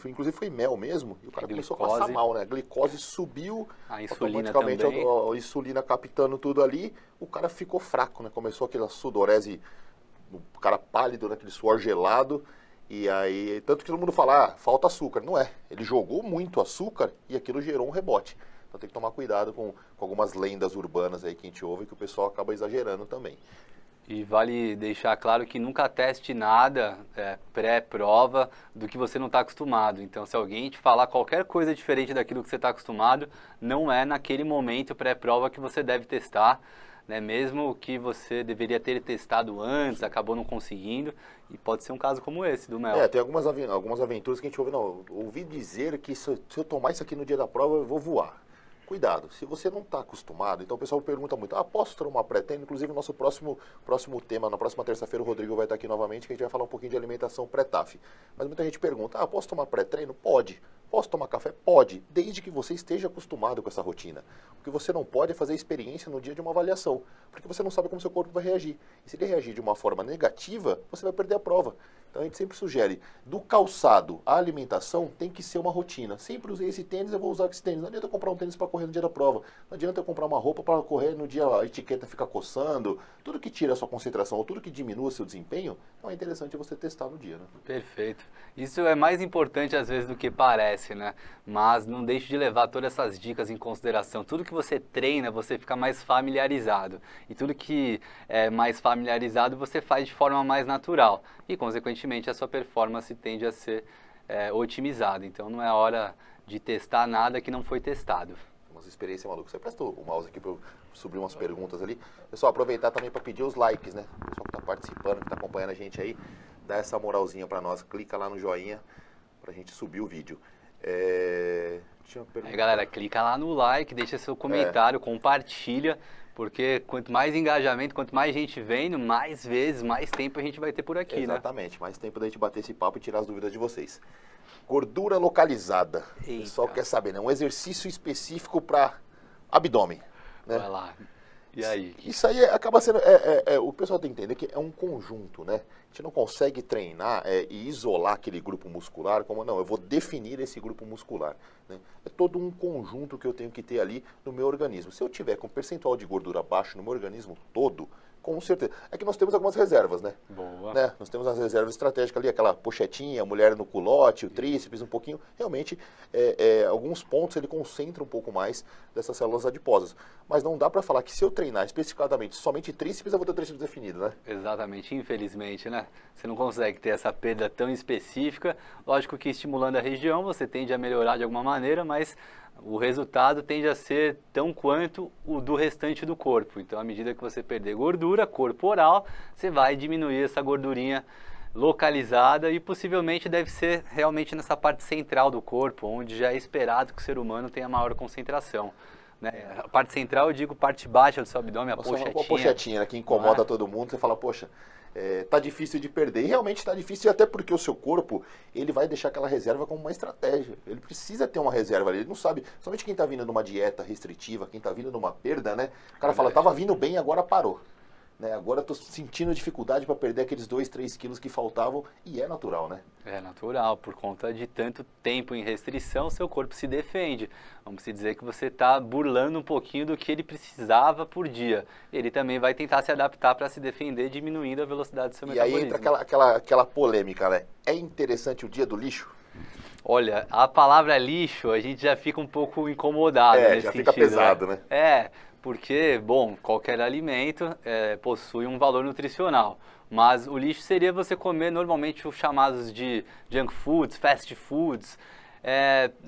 inclusive foi mel mesmo, e o cara começou a passar mal, né? A glicose subiu, a insulina automaticamente também. a insulina captando tudo ali, o cara ficou fraco, né? Começou aquela sudorese, o cara pálido, naquele suor gelado, e aí, tanto que todo mundo fala, falta açúcar. Não é, ele jogou muito açúcar e aquilo gerou um rebote. Então tem que tomar cuidado com algumas lendas urbanas aí que a gente ouve, que o pessoal acaba exagerando também. E vale deixar claro que nunca teste nada pré-prova do que você não está acostumado. Então, se alguém te falar qualquer coisa diferente daquilo que você está acostumado, não é naquele momento pré-prova que você deve testar, né? Mesmo que você deveria ter testado antes, acabou não conseguindo, e pode ser um caso como esse do mel. Tem algumas aventuras que a gente ouve, não, ouvi dizer que se eu tomar isso aqui no dia da prova, eu vou voar. Cuidado, se você não está acostumado, então o pessoal pergunta muito, posso tomar pré-treino? Inclusive, no nosso próximo tema, na próxima terça-feira, o Rodrigo vai estar aqui novamente, que a gente vai falar um pouquinho de alimentação pré-TAF. Mas muita gente pergunta, posso tomar pré-treino? Pode. Posso tomar café? Pode, desde que você esteja acostumado com essa rotina. O que você não pode é fazer experiência no dia de uma avaliação, porque você não sabe como seu corpo vai reagir. E se ele reagir de uma forma negativa, você vai perder a prova. Então a gente sempre sugere, do calçado à alimentação tem que ser uma rotina. Sempre usei esse tênis, eu vou usar esse tênis. Não adianta eu comprar um tênis para correr no dia da prova. Não adianta eu comprar uma roupa para correr no dia a etiqueta fica coçando. Tudo que tira a sua concentração ou tudo que diminua seu desempenho, então é interessante você testar no dia, né? Perfeito. Isso é mais importante às vezes do que parece, né? Mas não deixe de levar todas essas dicas em consideração. Tudo que você treina, você fica mais familiarizado. E tudo que é mais familiarizado, você faz de forma mais natural. E, consequentemente, a sua performance tende a ser otimizada. Então, não é hora de testar nada que não foi testado. Umas experiências malucas. Você prestou o mouse aqui para eu subir umas perguntas ali. Pessoal, aproveitar também para pedir os likes, né? O pessoal que está participando, que está acompanhando a gente aí, dá essa moralzinha para nós. Clica lá no joinha para a gente subir o vídeo. Aí, galera, clica lá no like, deixa seu comentário, compartilha. Porque quanto mais engajamento, quanto mais gente vendo, mais vezes, mais tempo a gente vai ter por aqui, Exatamente, mais tempo da gente bater esse papo e tirar as dúvidas de vocês. Gordura localizada. O pessoal quer saber, né? Um exercício específico para abdômen. Né? Vai lá. E aí? Isso aí acaba sendo... o pessoal tem que entender que é um conjunto, né? A gente não consegue treinar e isolar aquele grupo muscular como, não, eu vou definir esse grupo muscular. Né? É todo um conjunto que eu tenho que ter ali no meu organismo. Se eu tiver com percentual de gordura baixo no meu organismo todo, Com certeza. É que nós temos algumas reservas, né? Boa. Né? Nós temos as reservas estratégicas ali, aquela pochetinha, a mulher no culote, o tríceps um pouquinho. Realmente, alguns pontos ele concentra um pouco mais dessas células adiposas. Mas não dá para falar que se eu treinar especificadamente somente tríceps, eu vou ter o tríceps definido, né? Exatamente, infelizmente, né? Você não consegue ter essa perda tão específica. Lógico que estimulando a região, você tende a melhorar de alguma maneira, mas o resultado tende a ser tão quanto o do restante do corpo. Então, à medida que você perder gordura corporal, você vai diminuir essa gordurinha localizada e possivelmente deve ser realmente nessa parte central do corpo, onde já é esperado que o ser humano tenha maior concentração. Né? A parte central, eu digo parte baixa do seu abdômen, a pochetinha. Uma pochetinha, né, que incomoda todo mundo. Você fala, poxa, tá difícil de perder. E realmente tá difícil, até porque o seu corpo, ele vai deixar aquela reserva como uma estratégia. Ele precisa ter uma reserva ali. Ele não sabe, somente quem tá vindo numa dieta restritiva, quem tá vindo numa perda, né? O cara fala, tava vindo bem, agora parou. Né? Agora eu tô sentindo dificuldade para perder aqueles 2, 3 quilos que faltavam. E é natural, né? É natural, por conta de tanto tempo em restrição, seu corpo se defende. Vamos dizer que você está burlando um pouquinho do que ele precisava por dia. Ele também vai tentar se adaptar para se defender, diminuindo a velocidade do seu metabolismo. E aí entra aquela polêmica, né? É interessante o dia do lixo? Olha, a palavra lixo, a gente já fica um pouco incomodado nesse já sentido, fica pesado, né? Porque, bom, qualquer alimento possui um valor nutricional. Mas o lixo seria você comer normalmente os chamados de junk foods, fast foods.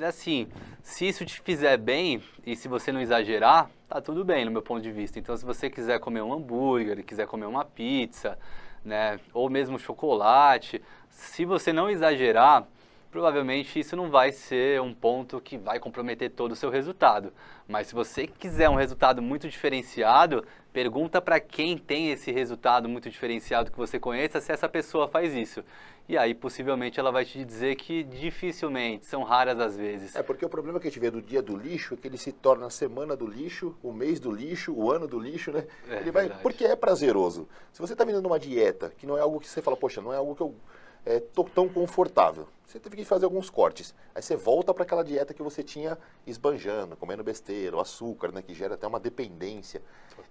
Assim, se isso te fizer bem e se você não exagerar, tá tudo bem no meu ponto de vista. Então, se você quiser comer um hambúrguer, quiser comer uma pizza, né, ou mesmo chocolate, se você não exagerar, provavelmente isso não vai ser um ponto que vai comprometer todo o seu resultado. Mas se você quiser um resultado muito diferenciado, pergunta para quem tem esse resultado muito diferenciado que você conheça se essa pessoa faz isso. E aí possivelmente ela vai te dizer que dificilmente, são raras as vezes. Porque o problema que a gente vê do dia do lixo é que ele se torna a semana do lixo, o mês do lixo, o ano do lixo, né? Ele vai, porque é prazeroso. Se você está vindo numa dieta, que não é algo que você fala, poxa, não é algo que eu tô tão confortável. Você teve que fazer alguns cortes. Aí você volta para aquela dieta que você tinha esbanjando, comendo besteira, o açúcar, né, que gera até uma dependência.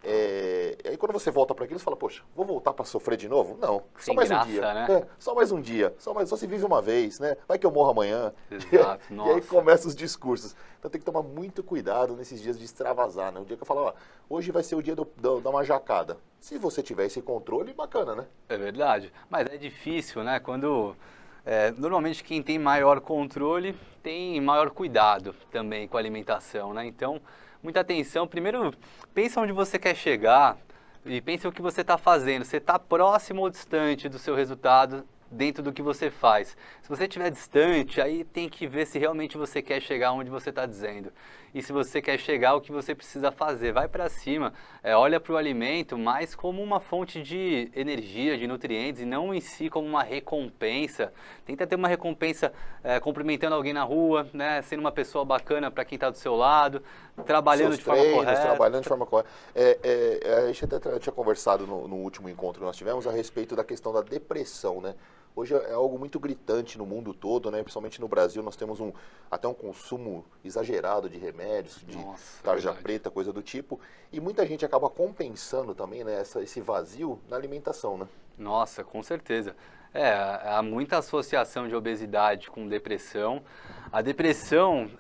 E aí quando você volta para aquilo, você fala, poxa, vou voltar para sofrer de novo? Não, só mais um dia. Né? Só mais um dia, só se vive uma vez, né? Vai que eu morro amanhã. Exato, e aí começam os discursos. Então tem que tomar muito cuidado nesses dias de extravasar, né? O dia que eu falo, hoje vai ser o dia da majacada. Se você tiver esse controle, bacana, né? É verdade, mas é difícil, né? Normalmente quem tem maior controle tem maior cuidado também com a alimentação, né? Então, muita atenção. Primeiro, pensa onde você quer chegar e pensa o que você está fazendo. Você está próximo ou distante do seu resultado dentro do que você faz. Se você estiver distante, aí tem que ver se realmente você quer chegar onde você está dizendo. E se você quer chegar, o que você precisa fazer? Vai para cima, olha para o alimento mais como uma fonte de energia, de nutrientes, e não em si como uma recompensa. Tenta ter uma recompensa cumprimentando alguém na rua, né, sendo uma pessoa bacana para quem está do seu lado, trabalhando de forma correta. Trabalhando de forma correta. A gente até tinha conversado no último encontro que nós tivemos a respeito da questão da depressão, né? Hoje é algo muito gritante no mundo todo, né? Principalmente no Brasil, nós temos até um consumo exagerado de remédios, de tarja preta, coisa do tipo. E muita gente acaba compensando também, né, esse vazio na alimentação, né? Nossa, com certeza. Há muita associação de obesidade com depressão. A depressão,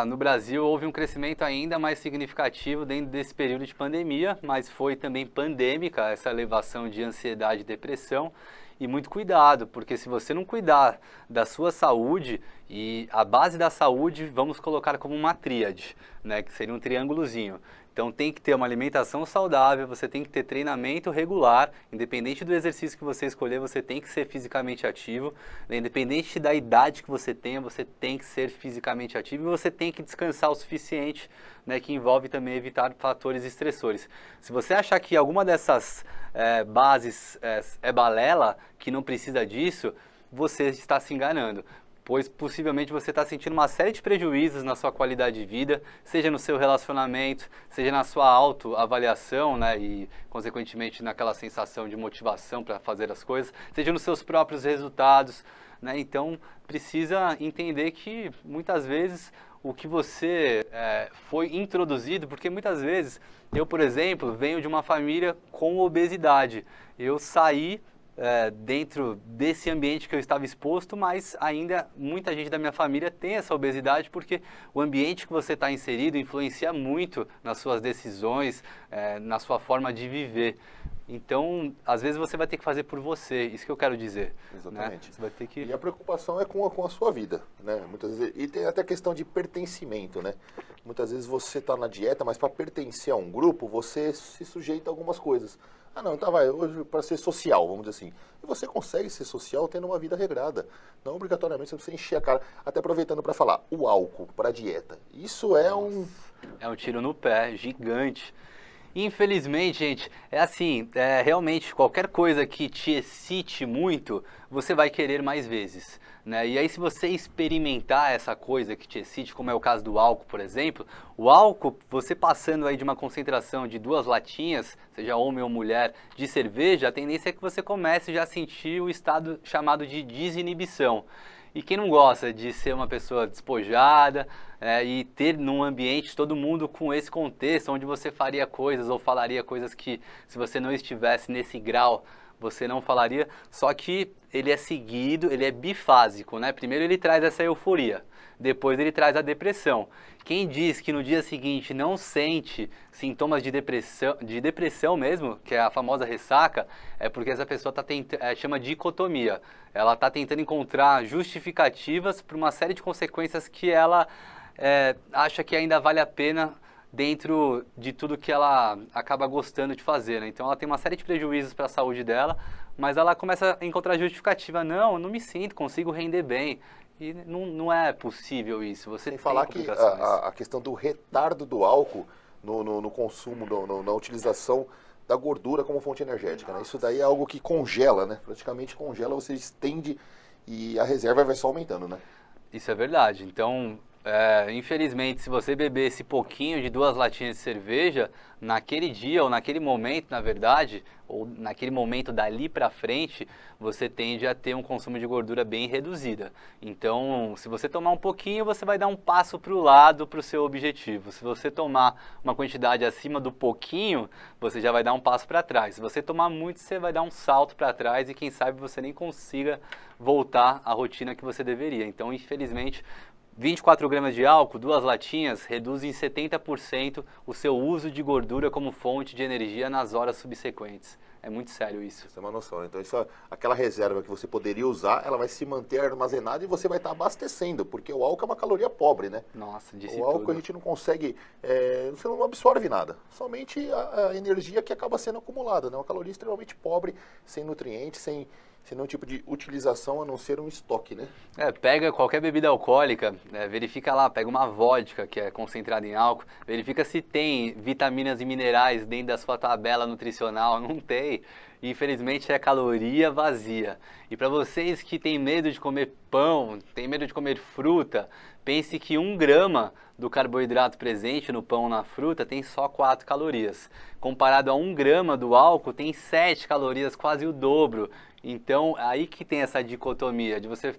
no Brasil, houve um crescimento ainda mais significativo dentro desse período de pandemia, mas foi também pandêmica essa elevação de ansiedade e depressão. E muito cuidado, porque se você não cuidar da sua saúde, e a base da saúde vamos colocar como uma tríade, né, que seria um triângulozinho. Então tem que ter uma alimentação saudável, você tem que ter treinamento regular, independente do exercício que você escolher, você tem que ser fisicamente ativo, né? Independente da idade que você tenha, você tem que ser fisicamente ativo e você tem que descansar o suficiente, né, que envolve também evitar fatores estressores. Se você achar que alguma dessas bases é balela, que não precisa disso, você está se enganando. Pois possivelmente você está sentindo uma série de prejuízos na sua qualidade de vida, seja no seu relacionamento, seja na sua autoavaliação, né, e consequentemente naquela sensação de motivação para fazer as coisas, seja nos seus próprios resultados, né? Então precisa entender que muitas vezes o que você foi introduzido, porque muitas vezes, eu, por exemplo, venho de uma família com obesidade. Eu saí dentro desse ambiente que eu estava exposto, mas ainda muita gente da minha família tem essa obesidade, porque o ambiente que você está inserido influencia muito nas suas decisões, na sua forma de viver. Então, às vezes você vai ter que fazer por você, isso que eu quero dizer. Exatamente. Né? Você vai ter que... E a preocupação é com a sua vida, né? Muitas vezes, e tem até a questão de pertencimento, né? Muitas vezes você está na dieta, mas para pertencer a um grupo, você se sujeita a algumas coisas. Ah, não, então vai, hoje para ser social, vamos dizer assim. E você consegue ser social tendo uma vida regrada. Não obrigatoriamente você precisa encher a cara. Até aproveitando para falar, o álcool para a dieta. Isso é É um tiro no pé, gigante. Infelizmente, gente, é assim, realmente qualquer coisa que te excite muito, você vai querer mais vezes, né? E aí se você experimentar essa coisa que te excite, como é o caso do álcool, por exemplo, o álcool, você passando aí de uma concentração de 2 latinhas, seja homem ou mulher, de cerveja, a tendência é que você comece já a sentir o estado chamado de desinibição. E quem não gosta de ser uma pessoa despojada e ter num ambiente todo mundo com esse contexto, onde você faria coisas ou falaria coisas que, se você não estivesse nesse grau, você não falaria, só que ele é seguido, ele é bifásico, né? Primeiro ele traz essa euforia, depois ele traz a depressão. Quem diz que no dia seguinte não sente sintomas de depressão mesmo, que é a famosa ressaca, é porque essa pessoa chama dicotomia. Ela está tentando encontrar justificativas para uma série de consequências que ela acha que ainda vale a pena dentro de tudo que ela acaba gostando de fazer, né? Então ela tem uma série de prejuízos para a saúde dela, mas ela começa a encontrar justificativa. Não, eu não me sinto, consigo render bem. E não é possível isso. Você sem tem falar que a questão do retardo do álcool no consumo, na utilização da gordura como fonte energética, né? Isso daí é algo que congela, né? Praticamente congela, você estende e a reserva vai só aumentando, né? Isso é verdade. Então, infelizmente, se você beber esse pouquinho de 2 latinhas de cerveja, naquele dia ou naquele momento, na verdade, ou naquele momento dali para frente, você tende a ter um consumo de gordura bem reduzida. Então, se você tomar um pouquinho, você vai dar um passo para o lado para o seu objetivo. Se você tomar uma quantidade acima do pouquinho, você já vai dar um passo para trás. Se você tomar muito, você vai dar um salto para trás e quem sabe você nem consiga voltar à rotina que você deveria. Então, infelizmente, 24 gramas de álcool, 2 latinhas, reduz em 70% o seu uso de gordura como fonte de energia nas horas subsequentes. É muito sério isso. Você tem uma noção. Então, aquela reserva que você poderia usar, ela vai se manter armazenada e você vai estar abastecendo, porque o álcool é uma caloria pobre, né? Nossa, disse o álcool tudo. A gente não consegue, você não absorve nada, somente a energia que acaba sendo acumulada, né? Uma caloria extremamente pobre, sem nutrientes, sem nenhum tipo de utilização a não ser um estoque, né? Pega qualquer bebida alcoólica, verifica lá, pega uma vodka que é concentrada em álcool, verifica se tem vitaminas e minerais dentro da sua tabela nutricional, não tem. Infelizmente é caloria vazia. E para vocês que têm medo de comer pão, têm medo de comer fruta, pense que 1 grama do carboidrato presente no pão ou na fruta tem só 4 calorias. Comparado a 1 grama do álcool, tem 7 calorias, quase o dobro. Então, aí que tem essa dicotomia de você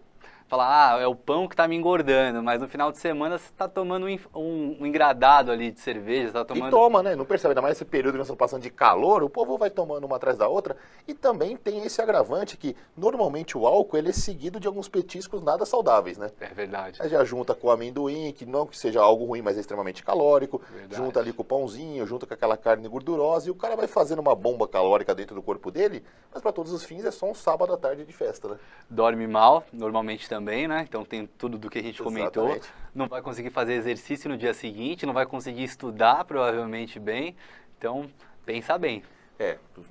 falar, é o pão que está me engordando, mas no final de semana você está tomando um engradado ali de cerveja, você tá tomando... E toma, né? Não percebe, ainda mais esse período que nós estamos passando de calor, o povo vai tomando uma atrás da outra. E também tem esse agravante que, normalmente, o álcool ele é seguido de alguns petiscos nada saudáveis, né? É verdade. Aí já junta com o amendoim, que não que seja algo ruim, mas é extremamente calórico. Verdade. Junta ali com o pãozinho, junta com aquela carne gordurosa, e o cara vai fazendo uma bomba calórica dentro do corpo dele, mas para todos os fins é só um sábado à tarde de festa, né? Dorme mal, normalmente também, né? Então tem tudo do que a gente comentou. Exatamente. Não vai conseguir fazer exercício no dia seguinte, não vai conseguir estudar provavelmente bem. Então, pensa bem.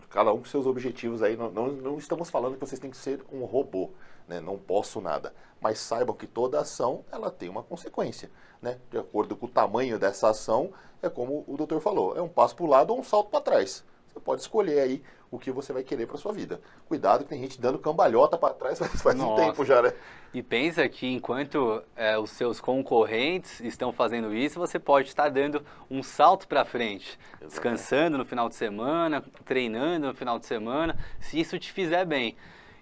Cada um com seus objetivos aí. Não estamos falando que vocês têm que ser um robô, né? Não posso nada. Mas saibam que toda ação, ela tem uma consequência, né? De acordo com o tamanho dessa ação, é como o doutor falou, é um passo para o lado ou um salto para trás. Você pode escolher aí o que você vai querer para sua vida. Cuidado que tem gente dando cambalhota para trás faz um tempo já, né? E pensa que enquanto os seus concorrentes estão fazendo isso, você pode estar dando um salto para frente. Exatamente. Descansando no final de semana, treinando no final de semana, se isso te fizer bem.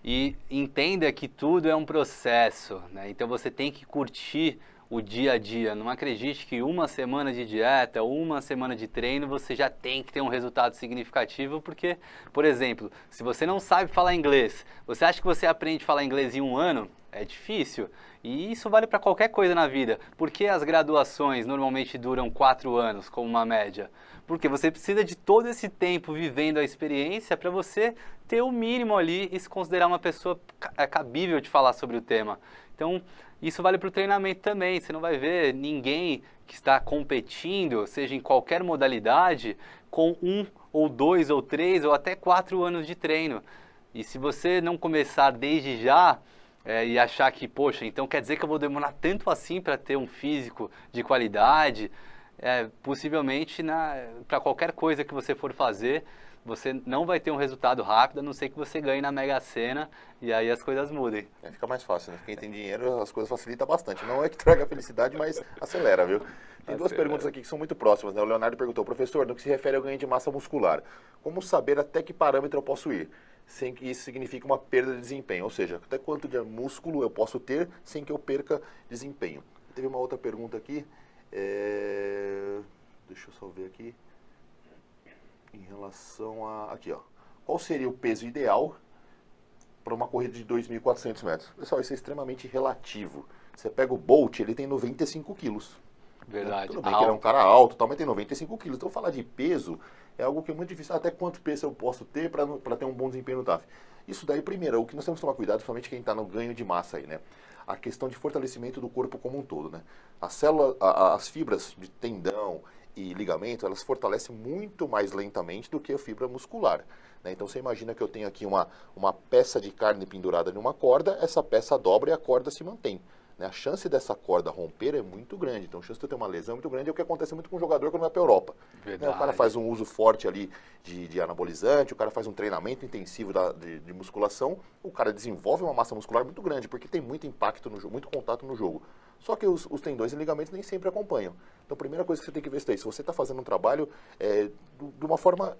E entenda que tudo é um processo, né? Então você tem que curtir o dia a dia. Não acredite que uma semana de dieta, uma semana de treino, você já tem que ter um resultado significativo, porque, por exemplo, se você não sabe falar inglês, você acha que você aprende a falar inglês em um ano? É difícil. E isso vale para qualquer coisa na vida. Por que as graduações normalmente duram 4 anos, como uma média? Porque você precisa de todo esse tempo vivendo a experiência para você ter o mínimo ali e se considerar uma pessoa cabível de falar sobre o tema. Então, isso vale para o treinamento também. Você não vai ver ninguém que está competindo, seja em qualquer modalidade, com 1 ou 2 ou 3 ou até 4 anos de treino. E se você não começar desde já, e achar que, poxa, então quer dizer que eu vou demorar tanto assim para ter um físico de qualidade, possivelmente para qualquer coisa que você for fazer, você não vai ter um resultado rápido, a não ser que você ganhe na Mega Sena e aí as coisas mudem. Fica mais fácil, né? Quem tem dinheiro, as coisas facilitam bastante. Não é que traga felicidade, mas acelera, viu? Tem duas perguntas aqui que são muito próximas, né? O Leonardo perguntou, professor, no que se refere ao ganho de massa muscular, como saber até que parâmetro eu posso ir, sem que isso signifique uma perda de desempenho? Ou seja, até quanto de músculo eu posso ter sem que eu perca desempenho? Teve uma outra pergunta aqui, deixa eu só ver aqui, em relação a... Aqui, ó. Qual seria o peso ideal para uma corrida de 2.400 metros? Pessoal, isso é extremamente relativo. Você pega o Bolt, ele tem 95 quilos. Verdade. Tudo bem que ele é um cara alto, tal, mas tem 95 quilos. Então, falar de peso é algo que é muito difícil. Até quanto peso eu posso ter para ter um bom desempenho no TAF? Isso daí, primeiro, o que nós temos que tomar cuidado, principalmente quem está no ganho de massa aí, né? A questão de fortalecimento do corpo como um todo, né? As células, as fibras de tendão e ligamento, elas fortalecem muito mais lentamente do que a fibra muscular, né? Então, você imagina que eu tenho aqui uma peça de carne pendurada numa corda, essa peça dobra e a corda se mantém. A chance dessa corda romper é muito grande, então a chance de eu ter uma lesão é muito grande, é o que acontece muito com o jogador quando vai para a Europa. O cara faz um uso forte ali de anabolizante, o cara faz um treinamento intensivo de musculação, o cara desenvolve uma massa muscular muito grande, porque tem muito impacto no jogo, muito contato no jogo. Só que os tendões e ligamentos nem sempre acompanham. Então a primeira coisa que você tem que ver é se você está fazendo um trabalho de uma forma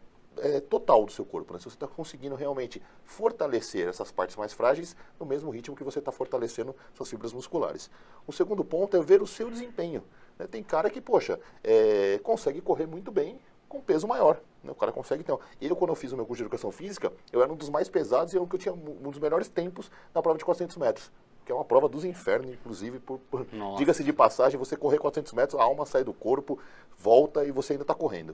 total do seu corpo, né? Se você está conseguindo realmente fortalecer essas partes mais frágeis no mesmo ritmo que você está fortalecendo suas fibras musculares. O segundo ponto é ver o seu desempenho, né? Tem cara que, poxa, consegue correr muito bem com peso maior, né? O cara consegue, então. Quando eu fiz o meu curso de educação física, eu era um dos mais pesados e eu tinha um dos melhores tempos na prova de 400 metros. Que é uma prova dos infernos, inclusive, diga-se de passagem, você correr 400 metros, a alma sai do corpo, volta e você ainda está correndo.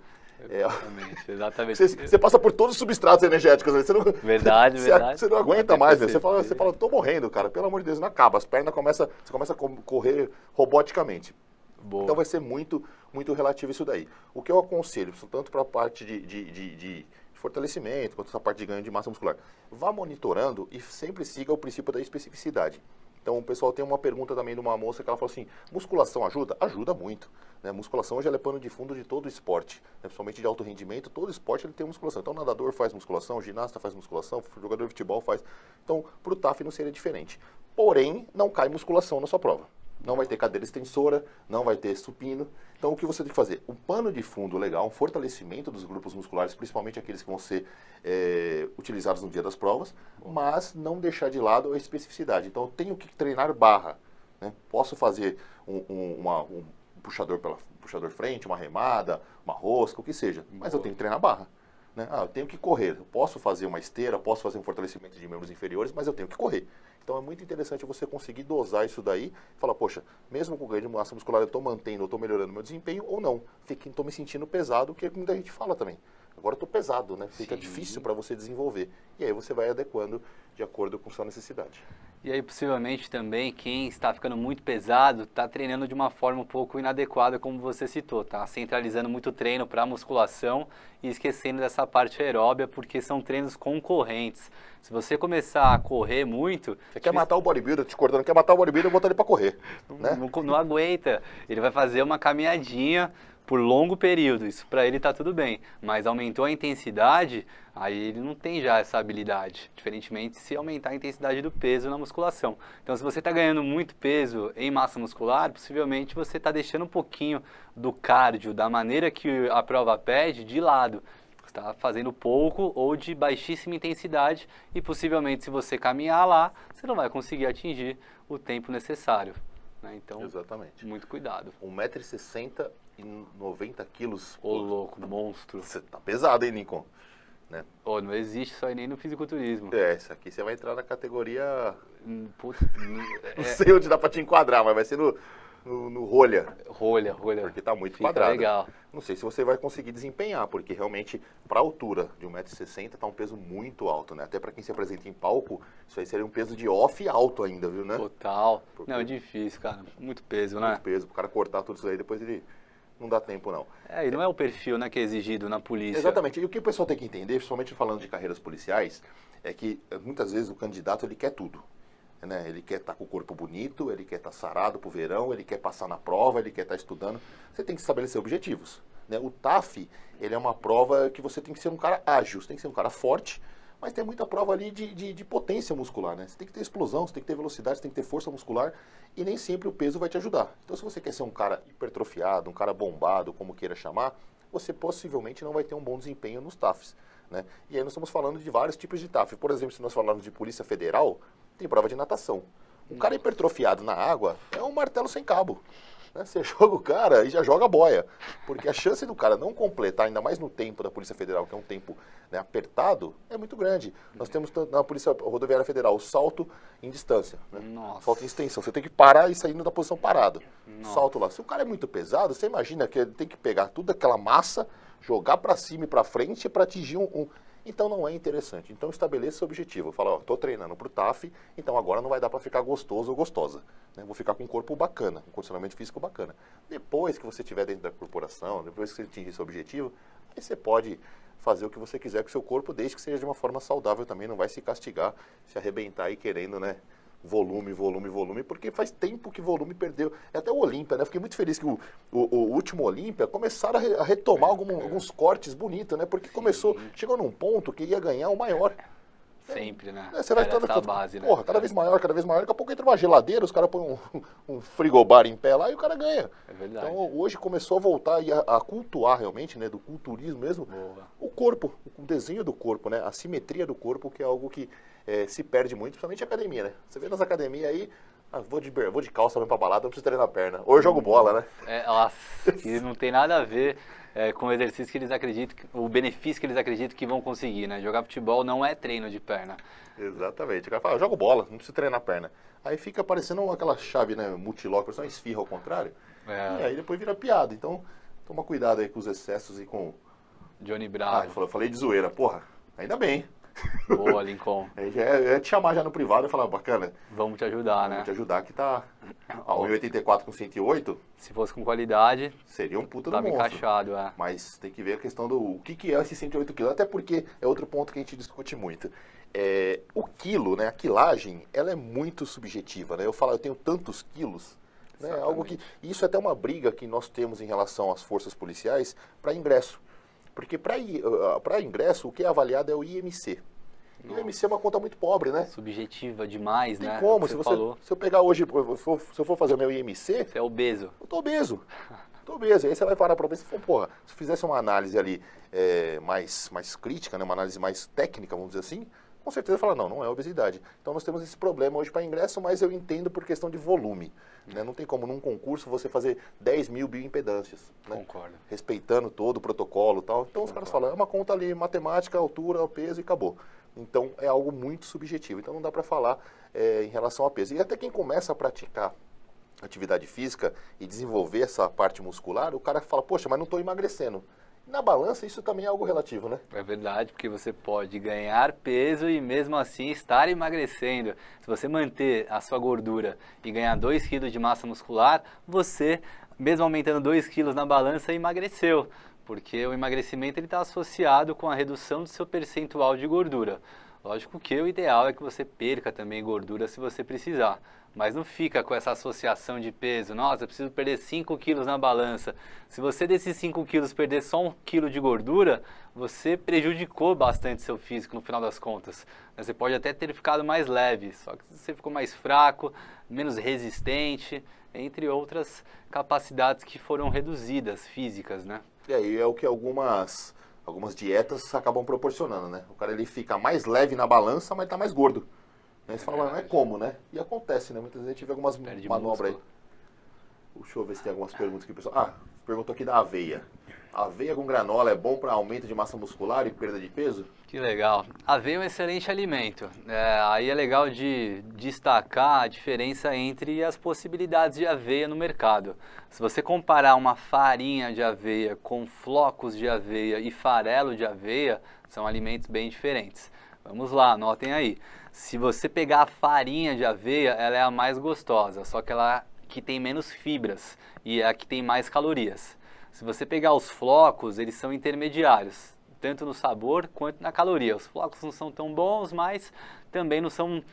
Exatamente. Você passa por todos os substratos energéticos, né? Verdade. Você não aguenta mais, né? Você fala, tô morrendo, cara, pelo amor de Deus, não acaba. As pernas você começa a correr roboticamente. Boa. Então vai ser muito, muito relativo isso daí. O que eu aconselho, tanto para a parte de fortalecimento, quanto essa parte de ganho de massa muscular, vá monitorando e sempre siga o princípio da especificidade. Então, o pessoal tem uma pergunta também de uma moça que ela falou assim, musculação ajuda? Ajuda muito. Né? Musculação hoje ela é pano de fundo de todo esporte, né? Principalmente de alto rendimento, todo esporte ele tem musculação. Então, o nadador faz musculação, o ginasta faz musculação, o jogador de futebol faz. Então, para o TAF não seria diferente. Porém, não cai musculação na sua prova. Não vai ter cadeira extensora, não vai ter supino. Então, o que você tem que fazer? Um pano de fundo legal, um fortalecimento dos grupos musculares, principalmente aqueles que vão ser utilizados no dia das provas, mas não deixar de lado a especificidade. Então, eu tenho que treinar barra. Né? Posso fazer um puxador frente, uma remada, uma rosca, o que seja, mas eu tenho que treinar barra. Né? Eu tenho que correr. Eu posso fazer uma esteira, posso fazer um fortalecimento de membros inferiores, mas eu tenho que correr. Então é muito interessante você conseguir dosar isso daí e falar, poxa, mesmo com ganho de massa muscular eu estou mantendo, eu estou melhorando meu desempenho ou não. Estou me sentindo pesado, que é como a gente fala também. Agora eu estou pesado, né? Fica difícil para você desenvolver. E aí você vai adequando de acordo com sua necessidade. E aí, possivelmente, também, quem está ficando muito pesado, está treinando de uma forma um pouco inadequada, como você citou, tá? Centralizando muito treino para musculação e esquecendo dessa parte aeróbia, porque são treinos concorrentes. Se você começar a correr muito... Você quer matar o bodybuilder, te cortando, quer matar o bodybuilder, eu vou botar ele para correr. Né? Não aguenta. Ele vai fazer uma caminhadinha por longo período, isso para ele tá tudo bem, mas aumentou a intensidade, aí ele não tem já essa habilidade, diferentemente se aumentar a intensidade do peso na musculação. Então, se você está ganhando muito peso em massa muscular, possivelmente você está deixando um pouquinho do cardio, da maneira que a prova pede, de lado. Você está fazendo pouco ou de baixíssima intensidade e possivelmente se você caminhar lá, você não vai conseguir atingir o tempo necessário. né? Então, Exatamente. muito cuidado. 1,60 m e 90 quilos. Ô, louco, monstro. Você tá pesado, hein, Lincoln? Né? Ô, não existe isso aí nem no fisiculturismo. Isso aqui você vai entrar na categoria... Puta, Não sei onde dá pra te enquadrar, mas vai ser no rolha. rolha. Porque tá muito Fica quadrado. legal. Não sei se você vai conseguir desempenhar, porque realmente, pra altura de 1,60 m, tá um peso muito alto, né? Até pra quem se apresenta em palco, isso aí seria um peso de off alto ainda, viu, né? Total. Porque- Não, é difícil, cara. Muito peso, né? Muito peso. Pro cara cortar tudo isso aí, depois ele... Não dá tempo, não. É, e não é o perfil, né, que é exigido na polícia. Exatamente. E o que o pessoal tem que entender, principalmente falando de carreiras policiais, é que muitas vezes o candidato ele quer tudo. Né? Ele quer estar com o corpo bonito, ele quer estar sarado pro verão, ele quer passar na prova, ele quer estar estudando. Você tem que estabelecer objetivos. Né? O TAF, ele é uma prova que você tem que ser um cara ágil, você tem que ser um cara forte, mas tem muita prova ali de potência muscular, né? Você tem que ter explosão, você tem que ter velocidade, você tem que ter força muscular e nem sempre o peso vai te ajudar. Então, se você quer ser um cara hipertrofiado, um cara bombado, como queira chamar, você possivelmente não vai ter um bom desempenho nos TAFs, né? E aí nós estamos falando de vários tipos de TAF. Por exemplo, se nós falarmos de Polícia Federal, tem prova de natação. Um cara hipertrofiado na água é um martelo sem cabo. Né? Você joga o cara e já joga a boia. Porque a chance do cara não completar, ainda mais no tempo da Polícia Federal, que é um tempo, né, apertado, é muito grande. Nós temos na Polícia Rodoviária Federal o salto em distância. Né? Nossa. Salto em extensão. Você tem que parar e sair da posição parado. Nossa. Salto lá. Se o cara é muito pesado, você imagina que ele tem que pegar toda aquela massa, jogar para cima e para frente para atingir Então não é interessante. Então estabeleça o objetivo. Fala, ó, tô treinando pro TAF, então agora não vai dar para ficar gostoso ou gostosa. Né? Vou ficar com um corpo bacana, um condicionamento físico bacana. Depois que você estiver dentro da corporação, depois que você atingir seu objetivo, aí você pode fazer o que você quiser com o seu corpo, desde que seja de uma forma saudável também, não vai se castigar, se arrebentar aí querendo, né? Volume, porque faz tempo que volume perdeu. É até o Olímpia, né? Fiquei muito feliz que o último Olímpia começaram a retomar alguns cortes bonitos, né? Porque chegou num ponto que ia ganhar o maior. Sempre, né? Você vai Era estando, essa base, né? porra, cada vez maior, daqui a pouco entra uma geladeira, os caras põem um frigobar em pé lá e o cara ganha. É verdade. Então hoje começou a voltar a cultuar realmente, né? Do culturismo mesmo, Boa. o corpo, o desenho do corpo, né? A simetria do corpo, que é algo que se perde muito, principalmente a academia, né? Você vê nas academias aí, vou de calça mesmo pra balada, não preciso treinar a perna. Ou eu jogo bola, né? Nossa, que não tem nada a ver com o exercício que eles acreditam, o benefício que eles acreditam que vão conseguir, né? Jogar futebol não é treino de perna. Exatamente. O cara fala, eu jogo bola, não preciso treinar a perna. Aí fica parecendo aquela chave, né? Multilock, parece uma esfirra ao contrário. E aí depois vira piada. Então, toma cuidado aí com os excessos e com... Johnny Bravo. Eu falei de zoeira. Porra, ainda bem. Boa, Lincoln. Aí já é te chamar já no privado e falar, bacana, Vamos te ajudar, né? vou te ajudar que tá a 1,84 com 108, Se fosse com qualidade, seria um puta do tava monstro. encaixado, Mas tem que ver a questão do o que é esse 108 quilos, até porque é outro ponto que a gente discute muito. O quilo, né, a quilagem, ela é muito subjetiva, né? Eu falo, eu tenho tantos quilos, né? Algo que isso é até uma briga que nós temos em relação às forças policiais para ingresso. Porque para ingresso, o que é avaliado é o IMC. E o IMC é uma conta muito pobre, né? subjetiva demais, Tem né? como, Você falou. se eu pegar hoje, se eu for fazer o meu IMC, Você é obeso. eu tô obeso. Tô obeso. Aí você vai parar para pensar, porra, se eu fizesse uma análise ali mais crítica, né, uma análise mais técnica, vamos dizer assim, com certeza fala, não é obesidade. Então nós temos esse problema hoje para ingresso, mas eu entendo por questão de volume. Né? Não tem como num concurso você fazer 10 mil bioimpedâncias. Né? Concordo. Respeitando todo o protocolo e tal. Então os caras falam, é uma conta ali, matemática, altura, peso e acabou. Então é algo muito subjetivo. Então não dá para falar em relação a peso. E até quem começa a praticar atividade física e desenvolver essa parte muscular, o cara fala, poxa, mas não estou emagrecendo. Na balança, isso também é algo relativo, né? É verdade, porque você pode ganhar peso e mesmo assim estar emagrecendo. Se você manter a sua gordura e ganhar 2 kg de massa muscular, você, mesmo aumentando 2 kg na balança, emagreceu. Porque o emagrecimento está associado com a redução do seu percentual de gordura. Lógico que o ideal é que você perca também gordura se você precisar. Mas não fica com essa associação de peso. Nossa, eu preciso perder 5 quilos na balança. Se você desses 5 quilos perder só 1 quilo de gordura, você prejudicou bastante seu físico no final das contas. Você pode até ter ficado mais leve, só que você ficou mais fraco, menos resistente, entre outras capacidades que foram reduzidas, físicas, né? E aí é o que algumas dietas acabam proporcionando, né? O cara ele fica mais leve na balança, mas tá mais gordo. Aí você fala, não é como, né? E acontece, né? Muitas vezes a gente vê algumas Perde manobras aí. músculo. Deixa eu ver se tem algumas perguntas aqui, pessoal. Ah, perguntou aqui da aveia. Aveia com granola é bom para aumento de massa muscular e perda de peso? Que legal. Aveia é um excelente alimento. Aí é legal de destacar a diferença entre as possibilidades de aveia no mercado. Se você comparar uma farinha de aveia com flocos de aveia e farelo de aveia, são alimentos bem diferentes. Vamos lá, anotem aí. Se você pegar a farinha de aveia, ela é a mais gostosa, só que ela que tem menos fibras e é a que tem mais calorias. Se você pegar os flocos, eles são intermediários, tanto no sabor quanto na caloria. Os flocos não são tão bons, mas também não são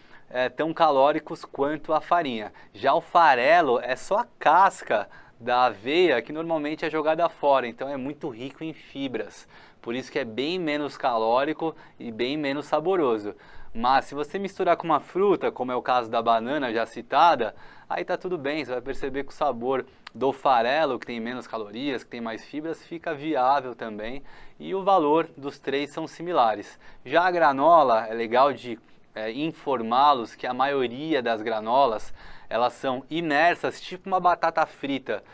tão calóricos quanto a farinha. Já o farelo é só a casca da aveia que normalmente é jogada fora, então é muito rico em fibras. Por isso que é bem menos calórico e bem menos saboroso. Mas se você misturar com uma fruta, como é o caso da banana já citada, aí tá tudo bem, você vai perceber que o sabor do farelo, que tem menos calorias, que tem mais fibras, fica viável também. E o valor dos três são similares. Já a granola, é legal de informá-los que a maioria das granolas, elas são imersas, tipo uma batata frita,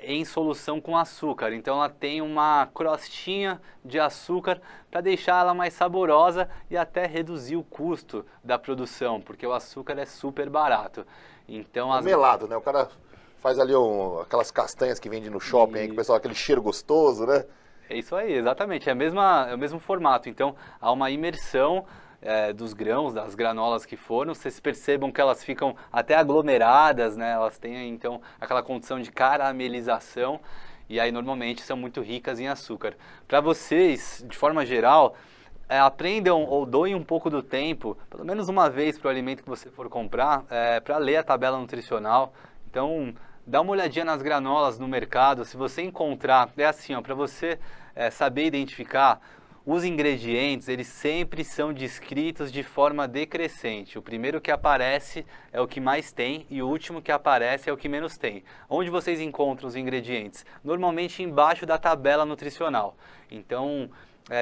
em solução com açúcar. Então ela tem uma crostinha de açúcar para deixar ela mais saborosa e até reduzir o custo da produção, porque o açúcar é super barato. Então melado, né? O cara faz ali aquelas castanhas que vende no shopping, aí, que o pessoal, aquele cheiro gostoso, né? É isso aí, exatamente. É o mesmo formato. Então há uma imersão dos grãos, das granolas que foram, vocês percebam que elas ficam até aglomeradas, né? Elas têm então aquela condição de caramelização e aí normalmente são muito ricas em açúcar. Para vocês, de forma geral, aprendam ou doem um pouco do tempo, pelo menos uma vez para o alimento que você for comprar, para ler a tabela nutricional. Então, dá uma olhadinha nas granolas no mercado, se você encontrar, é assim, ó, para você saber identificar. Os ingredientes, eles sempre são descritos de forma decrescente. O primeiro que aparece é o que mais tem e o último que aparece é o que menos tem. Onde vocês encontram os ingredientes? Normalmente embaixo da tabela nutricional. Então,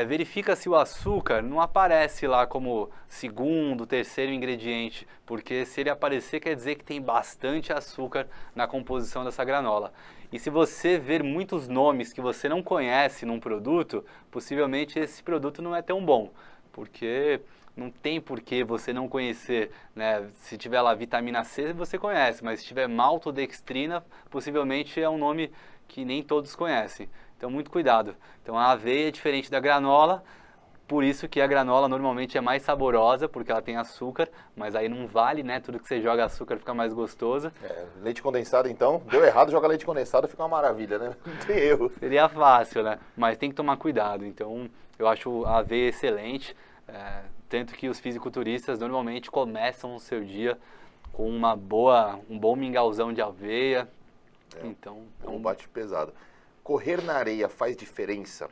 verifica se o açúcar não aparece lá como segundo, terceiro ingrediente, porque se ele aparecer quer dizer que tem bastante açúcar na composição dessa granola. E se você ver muitos nomes que você não conhece num produto, possivelmente esse produto não é tão bom, porque não tem por que você não conhecer, né? Se tiver lá vitamina C, você conhece, mas se tiver maltodextrina, possivelmente é um nome que nem todos conhecem. Então, muito cuidado. Então, a aveia é diferente da granola, por isso que a granola normalmente é mais saborosa, porque ela tem açúcar, mas aí não vale, né? Tudo que você joga açúcar fica mais gostoso. Leite condensado, então, deu errado, joga leite condensado, fica uma maravilha, né? Não tem erro. Seria fácil, né? Mas tem que tomar cuidado. Então, eu acho a aveia excelente, tanto que os fisiculturistas normalmente começam o seu dia com um bom mingauzão de aveia. Então, um bate pesado. Correr na areia faz diferença?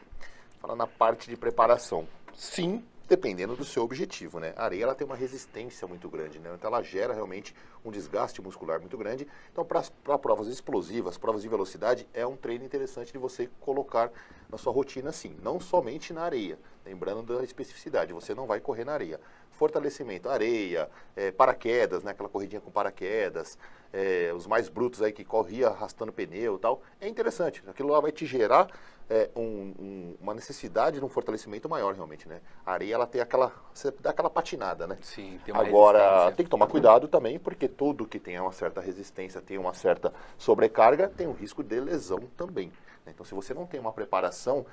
Fala na parte de preparação. Sim, dependendo do seu objetivo, né? A areia ela tem uma resistência muito grande, né? Então ela gera realmente um desgaste muscular muito grande. Então para provas explosivas, provas de velocidade, é um treino interessante de você colocar na sua rotina, sim. Não somente na areia, lembrando da especificidade, você não vai correr na areia. Fortalecimento, areia, paraquedas, né? Aquela corridinha com paraquedas, os mais brutos aí que corria arrastando pneu e tal, é interessante. Aquilo lá vai te gerar uma necessidade de um fortalecimento maior realmente, né? A areia ela tem você dá aquela patinada, né? Sim, tem uma Agora tem que tomar cuidado também, porque tudo que tem uma certa resistência, tem uma certa sobrecarga, tem um risco de lesão também. Então, se você não tem uma preparação,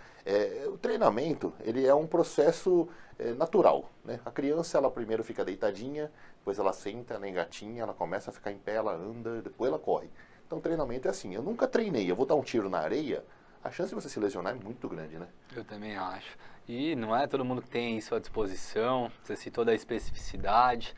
o treinamento ele é um processo natural, né? A criança ela primeiro fica deitadinha, depois ela senta, ela engatinha, ela começa a ficar em pé, ela anda, depois ela corre. Então, o treinamento é assim. Eu nunca treinei, eu vou dar um tiro na areia, a chance de você se lesionar é muito grande, né? Eu também acho. E não é todo mundo que tem isso à disposição, você citou da especificidade,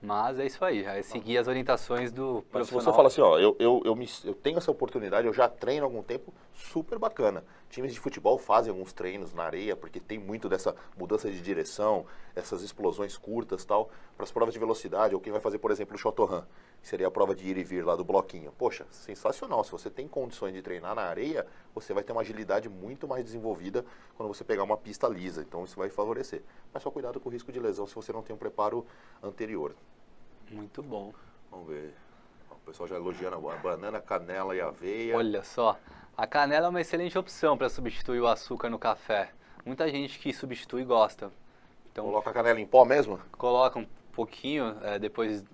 mas é isso aí, é seguir as orientações do profissional. Mas se você fala assim, ó, eu tenho essa oportunidade, eu já treino há algum tempo, super bacana. Times de futebol fazem alguns treinos na areia, porque tem muito dessa mudança de direção, essas explosões curtas e tal, para as provas de velocidade, ou quem vai fazer, por exemplo, o Shotokan, que seria a prova de ir e vir lá do bloquinho. Poxa, sensacional, se você tem condições de treinar na areia, você vai ter uma agilidade muito mais desenvolvida quando você pegar uma pista lisa, então isso vai favorecer. Mas só cuidado com o risco de lesão se você não tem um preparo anterior. Muito bom. Vamos ver. pessoal já elogiando a banana, canela e aveia. Olha só, a canela é uma excelente opção para substituir o açúcar no café. Muita gente que substitui gosta. Então, Coloca a canela em pó mesmo? coloca um pouquinho depois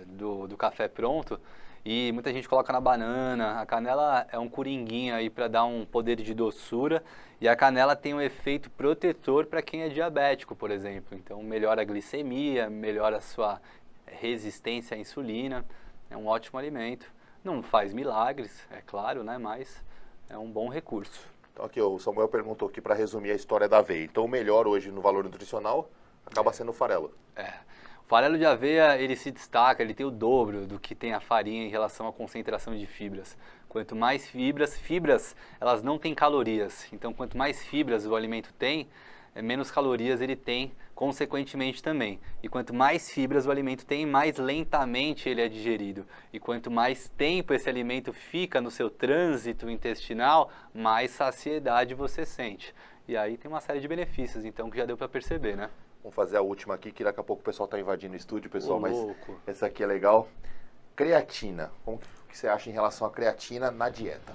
do café pronto e muita gente coloca na banana. A canela é um coringuinho aí para dar um poder de doçura e a canela tem um efeito protetor para quem é diabético, por exemplo. Então melhora a glicemia, melhora a sua resistência à insulina. É um ótimo alimento. Não faz milagres, é claro, né? Mas é um bom recurso. Então aqui, o Samuel perguntou aqui para resumir a história da aveia. Então o melhor hoje no valor nutricional acaba sendo o farelo. O farelo de aveia, ele se destaca, ele tem o dobro do que tem a farinha em relação à concentração de fibras. Quanto mais fibras, elas não têm calorias. Então, quanto mais fibras o alimento tem, menos calorias ele tem, consequentemente também. E quanto mais fibras o alimento tem, mais lentamente ele é digerido. E quanto mais tempo esse alimento fica no seu trânsito intestinal, mais saciedade você sente. E aí tem uma série de benefícios, então, que já deu para perceber, né? Vamos fazer a última aqui, que daqui a pouco o pessoal está invadindo o estúdio, pessoal, Ô, mas louco. essa aqui é legal. Creatina. Como que você acha em relação à creatina na dieta?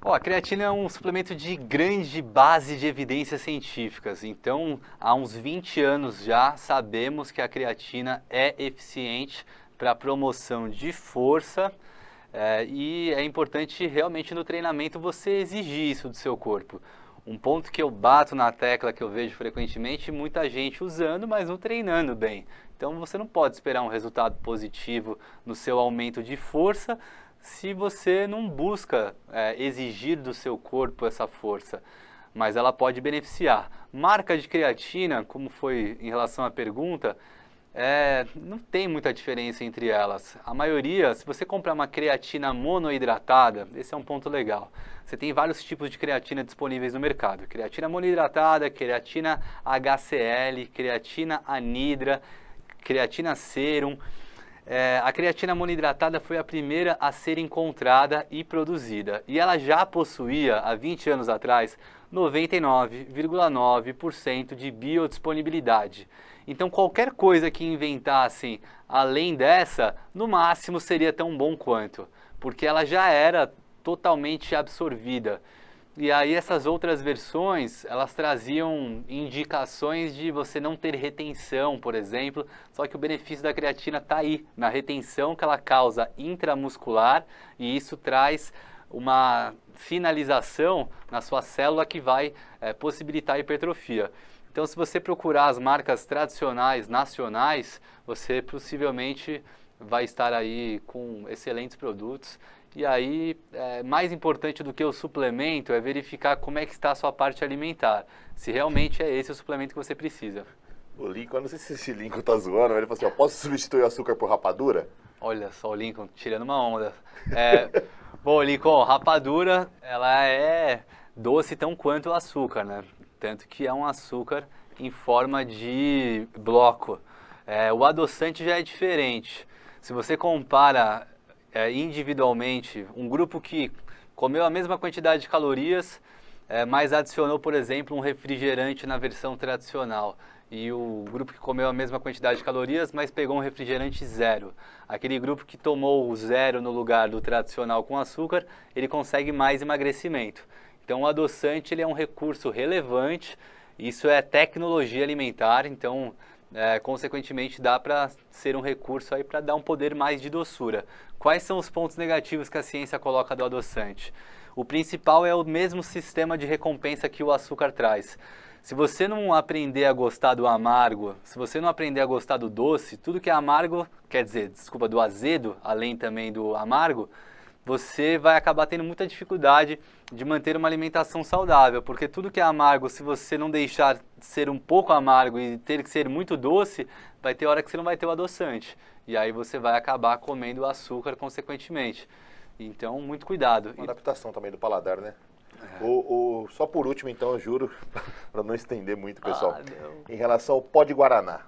A creatina é um suplemento de grande base de evidências científicas. Então, há uns 20 anos já sabemos que a creatina é eficiente para a promoção de força e é importante realmente no treinamento você exigir isso do seu corpo. Um ponto que eu bato na tecla, que eu vejo frequentemente, muita gente usando, mas não treinando bem. Então você não pode esperar um resultado positivo no seu aumento de força se você não busca exigir do seu corpo essa força. Mas ela pode beneficiar. Marca de creatina, como foi em relação à pergunta, não tem muita diferença entre elas. A maioria, se você comprar uma creatina monoidratada, esse é um ponto legal. Você tem vários tipos de creatina disponíveis no mercado. Creatina monoidratada, creatina HCl, creatina anidra, creatina serum. A creatina monoidratada foi a primeira a ser encontrada e produzida. E ela já possuía, há 20 anos atrás, 99,9% de biodisponibilidade. Então qualquer coisa que inventassem além dessa, no máximo seria tão bom quanto, porque ela já era totalmente absorvida. E aí essas outras versões, elas traziam indicações de você não ter retenção, por exemplo, só que o benefício da creatina está aí, na retenção que ela causa intramuscular, e isso traz uma finalização na sua célula que vai possibilitar a hipertrofia. Então, se você procurar as marcas tradicionais, nacionais, você possivelmente vai estar aí com excelentes produtos. E aí, mais importante do que o suplemento é verificar como é que está a sua parte alimentar. Se realmente é esse o suplemento que você precisa. O Lincoln, eu não sei se esse Lincoln tá zoando, mas ele falou assim, posso substituir o açúcar por rapadura? Olha só o Lincoln tirando uma onda. Bom, Lincoln, rapadura, ela é doce tão quanto o açúcar, né? Tanto que é um açúcar em forma de bloco. O adoçante já é diferente. Se você compara individualmente um grupo que comeu a mesma quantidade de calorias, mas adicionou, por exemplo, um refrigerante na versão tradicional, e o grupo que comeu a mesma quantidade de calorias, mas pegou um refrigerante zero. Aquele grupo que tomou o zero no lugar do tradicional com açúcar, ele consegue mais emagrecimento. Então o adoçante ele é um recurso relevante, isso é tecnologia alimentar, então consequentemente dá para ser um recurso aí para dar um poder mais de doçura. Quais são os pontos negativos que a ciência coloca do adoçante? O principal é o mesmo sistema de recompensa que o açúcar traz. Se você não aprender a gostar do amargo, se você não aprender a gostar do doce, tudo que é amargo, quer dizer, desculpa, do azedo, além também do amargo, você vai acabar tendo muita dificuldade de manter uma alimentação saudável, porque tudo que é amargo, se você não deixar ser um pouco amargo e ter que ser muito doce, vai ter hora que você não vai ter o adoçante. E aí você vai acabar comendo o açúcar consequentemente. Então, muito cuidado. Uma adaptação também do paladar, né? Só por último, então, eu juro, para não estender muito, pessoal. Em relação ao pó de guaraná,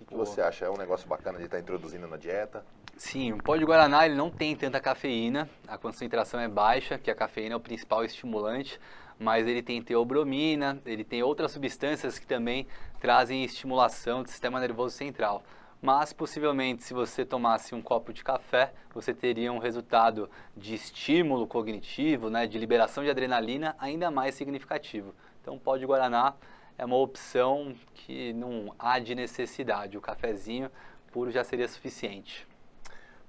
o que você acha? É um negócio bacana de estar introduzindo na dieta? Sim, o pó de guaraná ele não tem tanta cafeína, a concentração é baixa, que a cafeína é o principal estimulante, mas ele tem teobromina, ele tem outras substâncias que também trazem estimulação do sistema nervoso central. mas possivelmente se você tomasse um copo de café, você teria um resultado de estímulo cognitivo, né, de liberação de adrenalina ainda mais significativo. Então o pó de guaraná é uma opção que não há de necessidade, o cafezinho puro já seria suficiente.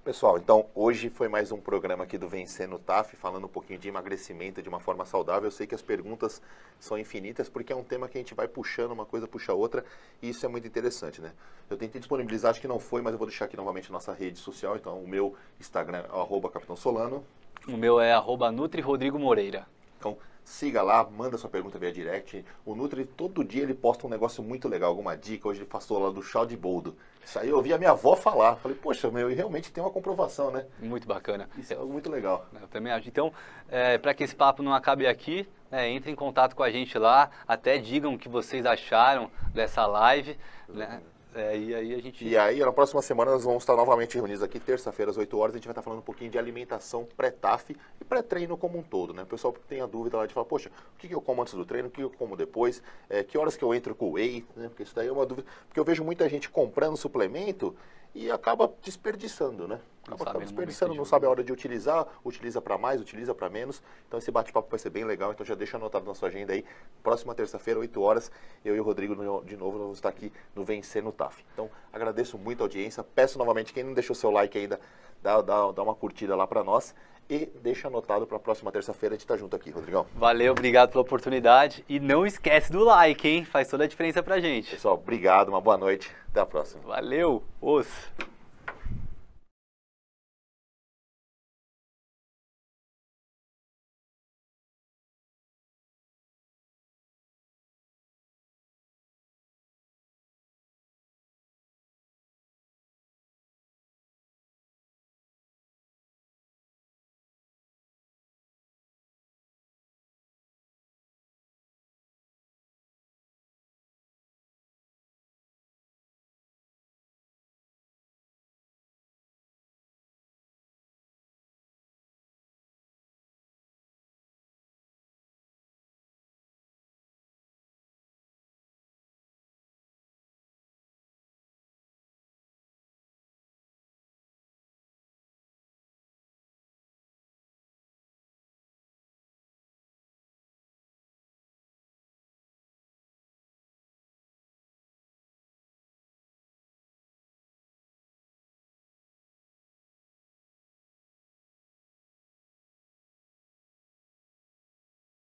Pessoal, então hoje foi mais um programa aqui do Vencendo o TAF, falando um pouquinho de emagrecimento de uma forma saudável. Eu sei que as perguntas são infinitas, porque é um tema que a gente vai puxando, uma coisa puxa a outra, e isso é muito interessante, né? Eu tentei disponibilizar, acho que não foi, mas eu vou deixar aqui novamente a nossa rede social. Então o meu Instagram é @Capitão Solano. O meu é @NutriRodrigoMoreira. Então siga lá, manda sua pergunta via direct. O Nutri, todo dia ele posta um negócio muito legal, alguma dica. Hoje ele passou lá do chá de boldo. Isso aí eu ouvi a minha avó falar. Falei, poxa, meu, e realmente tem uma comprovação, né? Muito bacana. Isso é algo muito legal. Eu também acho. Então, para que esse papo não acabe aqui, entre em contato com a gente lá, até digam o que vocês acharam dessa live, né? E aí a gente... E aí, na próxima semana, nós vamos estar novamente reunidos aqui, terça-feira, às 8 horas, a gente vai estar falando um pouquinho de alimentação pré-TAF e pré-treino como um todo, né? O pessoal que tem a dúvida lá de falar, poxa, o que eu como antes do treino, o que eu como depois, que horas que eu entro com o whey, né? Porque isso daí é uma dúvida, porque eu vejo muita gente comprando suplemento e acaba desperdiçando, né? Acaba desperdiçando, não sabe a hora de utilizar, utiliza para mais, utiliza para menos. Então esse bate-papo vai ser bem legal, então já deixa anotado na sua agenda aí. Próxima terça-feira, 8 horas, eu e o Rodrigo de novo vamos estar aqui no Vencendo o TAF. Então agradeço muito a audiência, peço novamente, quem não deixou seu like ainda, dá uma curtida lá para nós. E deixa anotado para a próxima terça-feira a gente tá junto aqui, Rodrigão. Valeu, obrigado pela oportunidade. E não esquece do like, hein? Faz toda a diferença pra gente. Pessoal, obrigado, uma boa noite. Até a próxima. Valeu, os.